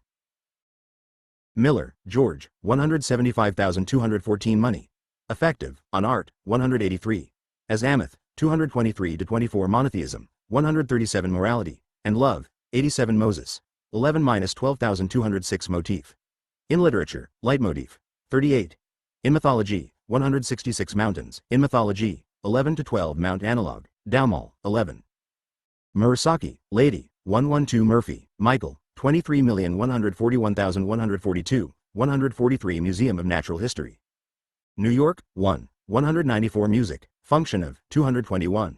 Miller, George, 175,214 Money. Effective, on Art, 183. As Ameth, 223-24 Monotheism, 137 Morality, and Love, 87 Moses, 11-12,206 Motif. In Literature, Leitmotif, 38. In Mythology, 166 Mountains. In Mythology, 11-12 Mount Analog, Daumal, 11. Murasaki, Lady, 112 Murphy, Michael, 23,141,142, 143 Museum of Natural History. New York, 194 Music, function of, 221.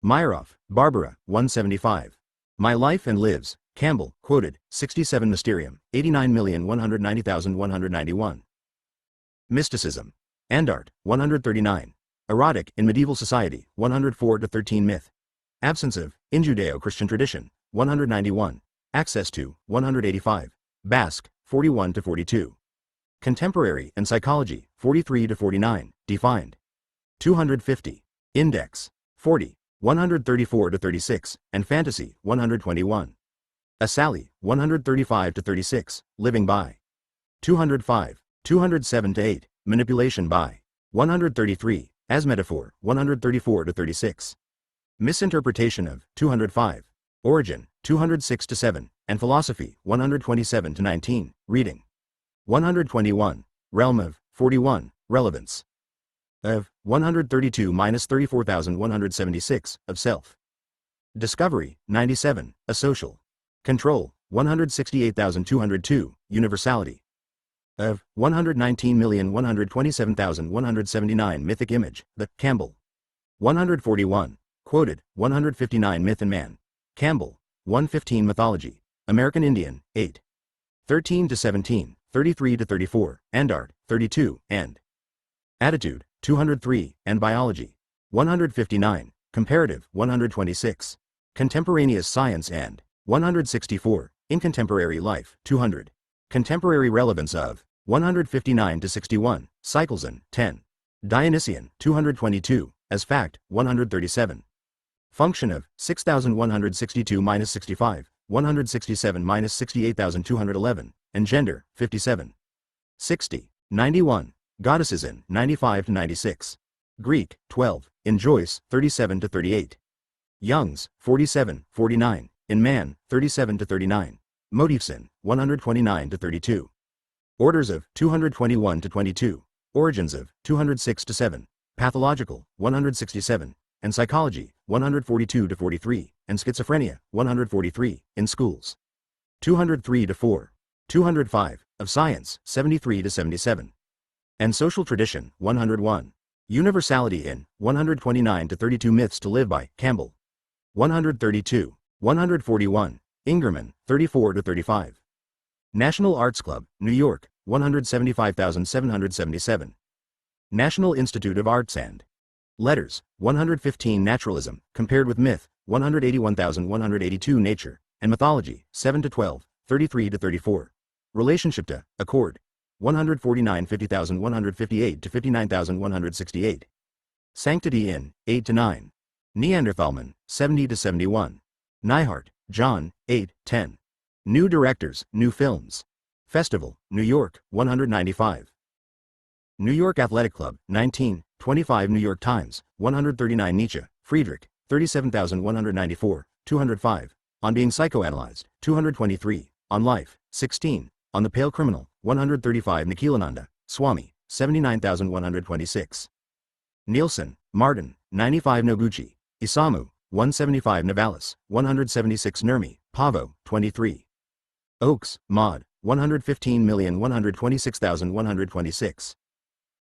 Meyerhoff, Barbara, 175. My Life and Lives, Campbell, quoted, 67 Mysterium, 89,190,191. Mysticism. Andart, 139. Erotic in Medieval Society, 104-13 Myth. Absence of, in Judeo-Christian Tradition, 191. Access to, 185. Basque, 41-42. Contemporary and Psychology, 43-49, defined. 250. Index, 40. 134-36, and Fantasy, 121. Asali, 135-36, Living by. 205. 207-8, Manipulation by. 133, As Metaphor, 134-36. Misinterpretation of, 205. Origin, 206-7, and Philosophy, 127-19, reading. 121. Realm of, 41, Relevance. Of, 132-34,176, of Self. Discovery, 97, A Social. Control, 168,202, Universality. Of, 119,127,179 Mythic Image, The, Campbell. 141. Quoted, 159 Myth and Man. Campbell. 115 Mythology. American Indian, 8. 13-17, 33-34, Andart, 32, and Attitude, 203, and Biology. 159, Comparative, 126. Contemporaneous Science and 164, In Contemporary Life, 200. Contemporary Relevance of 159-61, Cycleson, 10. Dionysian, 222, As Fact, 137. Function of 6,162-65, 167-68,211, and Gender, 57. 60. 91. Goddesses in 95-96. Greek, 12. In Joyce, 37-38. Youngs, 47-49. In Man, 37-39. Motifs in 129-32. Orders of 221-22. Origins of 206-7. Pathological, 167. And Psychology, 142-43, and Schizophrenia, 143, in Schools. 203-4. 205, of Science, 73-77. And Social Tradition, 101. Universality in 129-32 Myths to Live by, Campbell. 132. 141, Ingerman, 34-35. National Arts Club, New York, 175,777. National Institute of Arts and Letters, 115 Naturalism, compared with Myth, 181,182 Nature, and Mythology, 7-12, 33-34. Relationship to Accord, 149 50,158-59,168. Sanctity in, 8-9. Neanderthalman, 70-71. Neihart, John, 8-10. New Directors, New Films. Festival, New York, 195. New York Athletic Club, 19, 25 New York Times, 139 Nietzsche, Friedrich, 37,194, 205. On Being Psychoanalyzed, 223. On Life, 16. On the Pale Criminal, 135 Nikhilananda, Swami, 79,126. Nielsen, Martin, 95 Noguchi. Isamu, 175 Navalis, 176 Nurmi, Pavo, 23. Oakes, Maud, 115,126,126.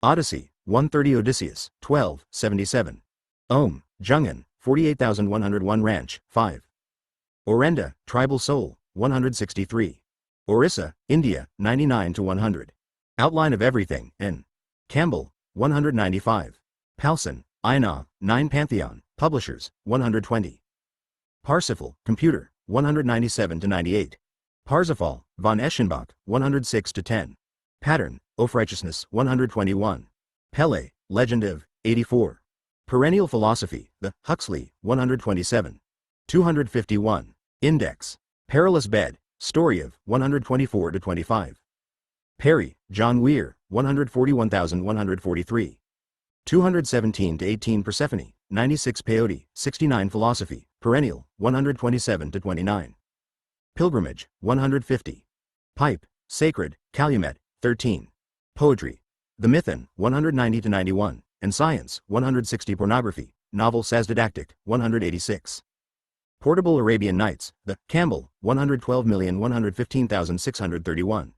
Odyssey, 130 Odysseus, 12, 77. Ohm, Jungin, 48,101 Ranch, 5. Orenda, Tribal Soul, 163. Orissa, India, 99-100. Outline of Everything, N. Campbell, 195. Palson, Ina, 9 Pantheon, Publishers, 120. Parsifal, Computer, 197-98. Parsifal, von Eschenbach, 106-10. Pattern, of Righteousness, 121. Pele, Legend of, 84. Perennial Philosophy, The, Huxley, 127. 251. Index. Perilous Bed, Story of, 124-25. Perry, John Weir, 141,143. 217-18 Persephone, 96 Peyote, 69 Philosophy, Perennial, 127-29. Pilgrimage, 150. Pipe, Sacred, Calumet, 13. Poetry. The Mython, 190-91, and Science, 160. Pornography, Novel Sas-Didactic, 186. Portable Arabian Nights, The Campbell, 112,115,631.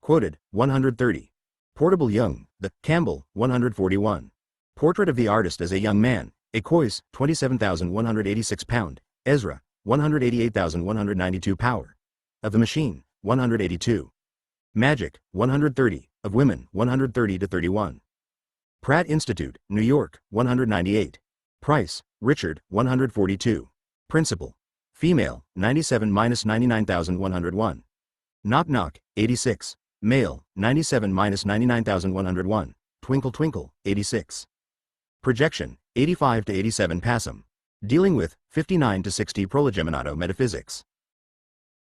Quoted, 130. Portable Young, The Campbell, 141. Portrait of the Artist as a Young Man, Ecois, 27,186 pound, Ezra, 188,192 power. Of the Machine, 182. Magic, 130, of Women, 130-31. Pratt Institute, New York, 198. Price, Richard, 142. Principal. Female, 97-99,101. Knock Knock, 86. Male, 97-99,101. Twinkle Twinkle, 86. Projection, 85-87 Passum. Dealing with, 59-60 Prolegionato Metaphysics.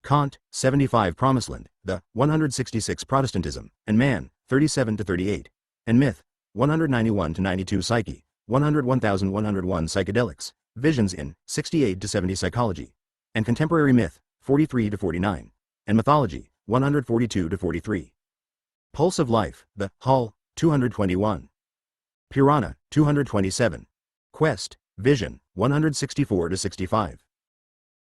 Kant, 75 Promiseland, The 166 Protestantism, and Man, 37-38. And Myth, 191-92 Psyche, 101,101 Psychedelics, Visions in, 68-70 Psychology. And Contemporary Myth, 43-49. And Mythology, 142-43. Pulse of Life, The Hall, 221. Purana, 227. Quest, Vision, 164-65.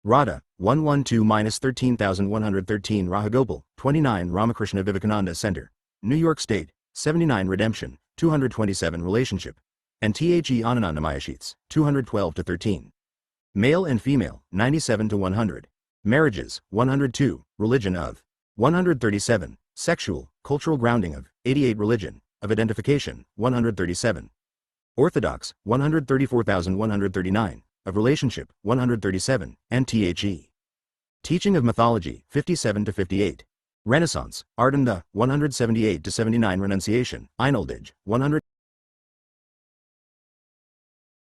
Radha, 112-13,113 Rahagopal, 29 Ramakrishna Vivekananda Center, New York State, 79 Redemption, 227 Relationship. And The Anandamaya Sheets, 212-13. Male and Female, 97-100. Marriages, 102. Religion of. 137. Sexual, Cultural Grounding of. 88 Religion, of Identification, 137. Orthodox, 134,139. Of Relationship, 137. And The Teaching of Mythology, 57-58. Renaissance, Art and the, 178-79 Renunciation, Einoldage, 100.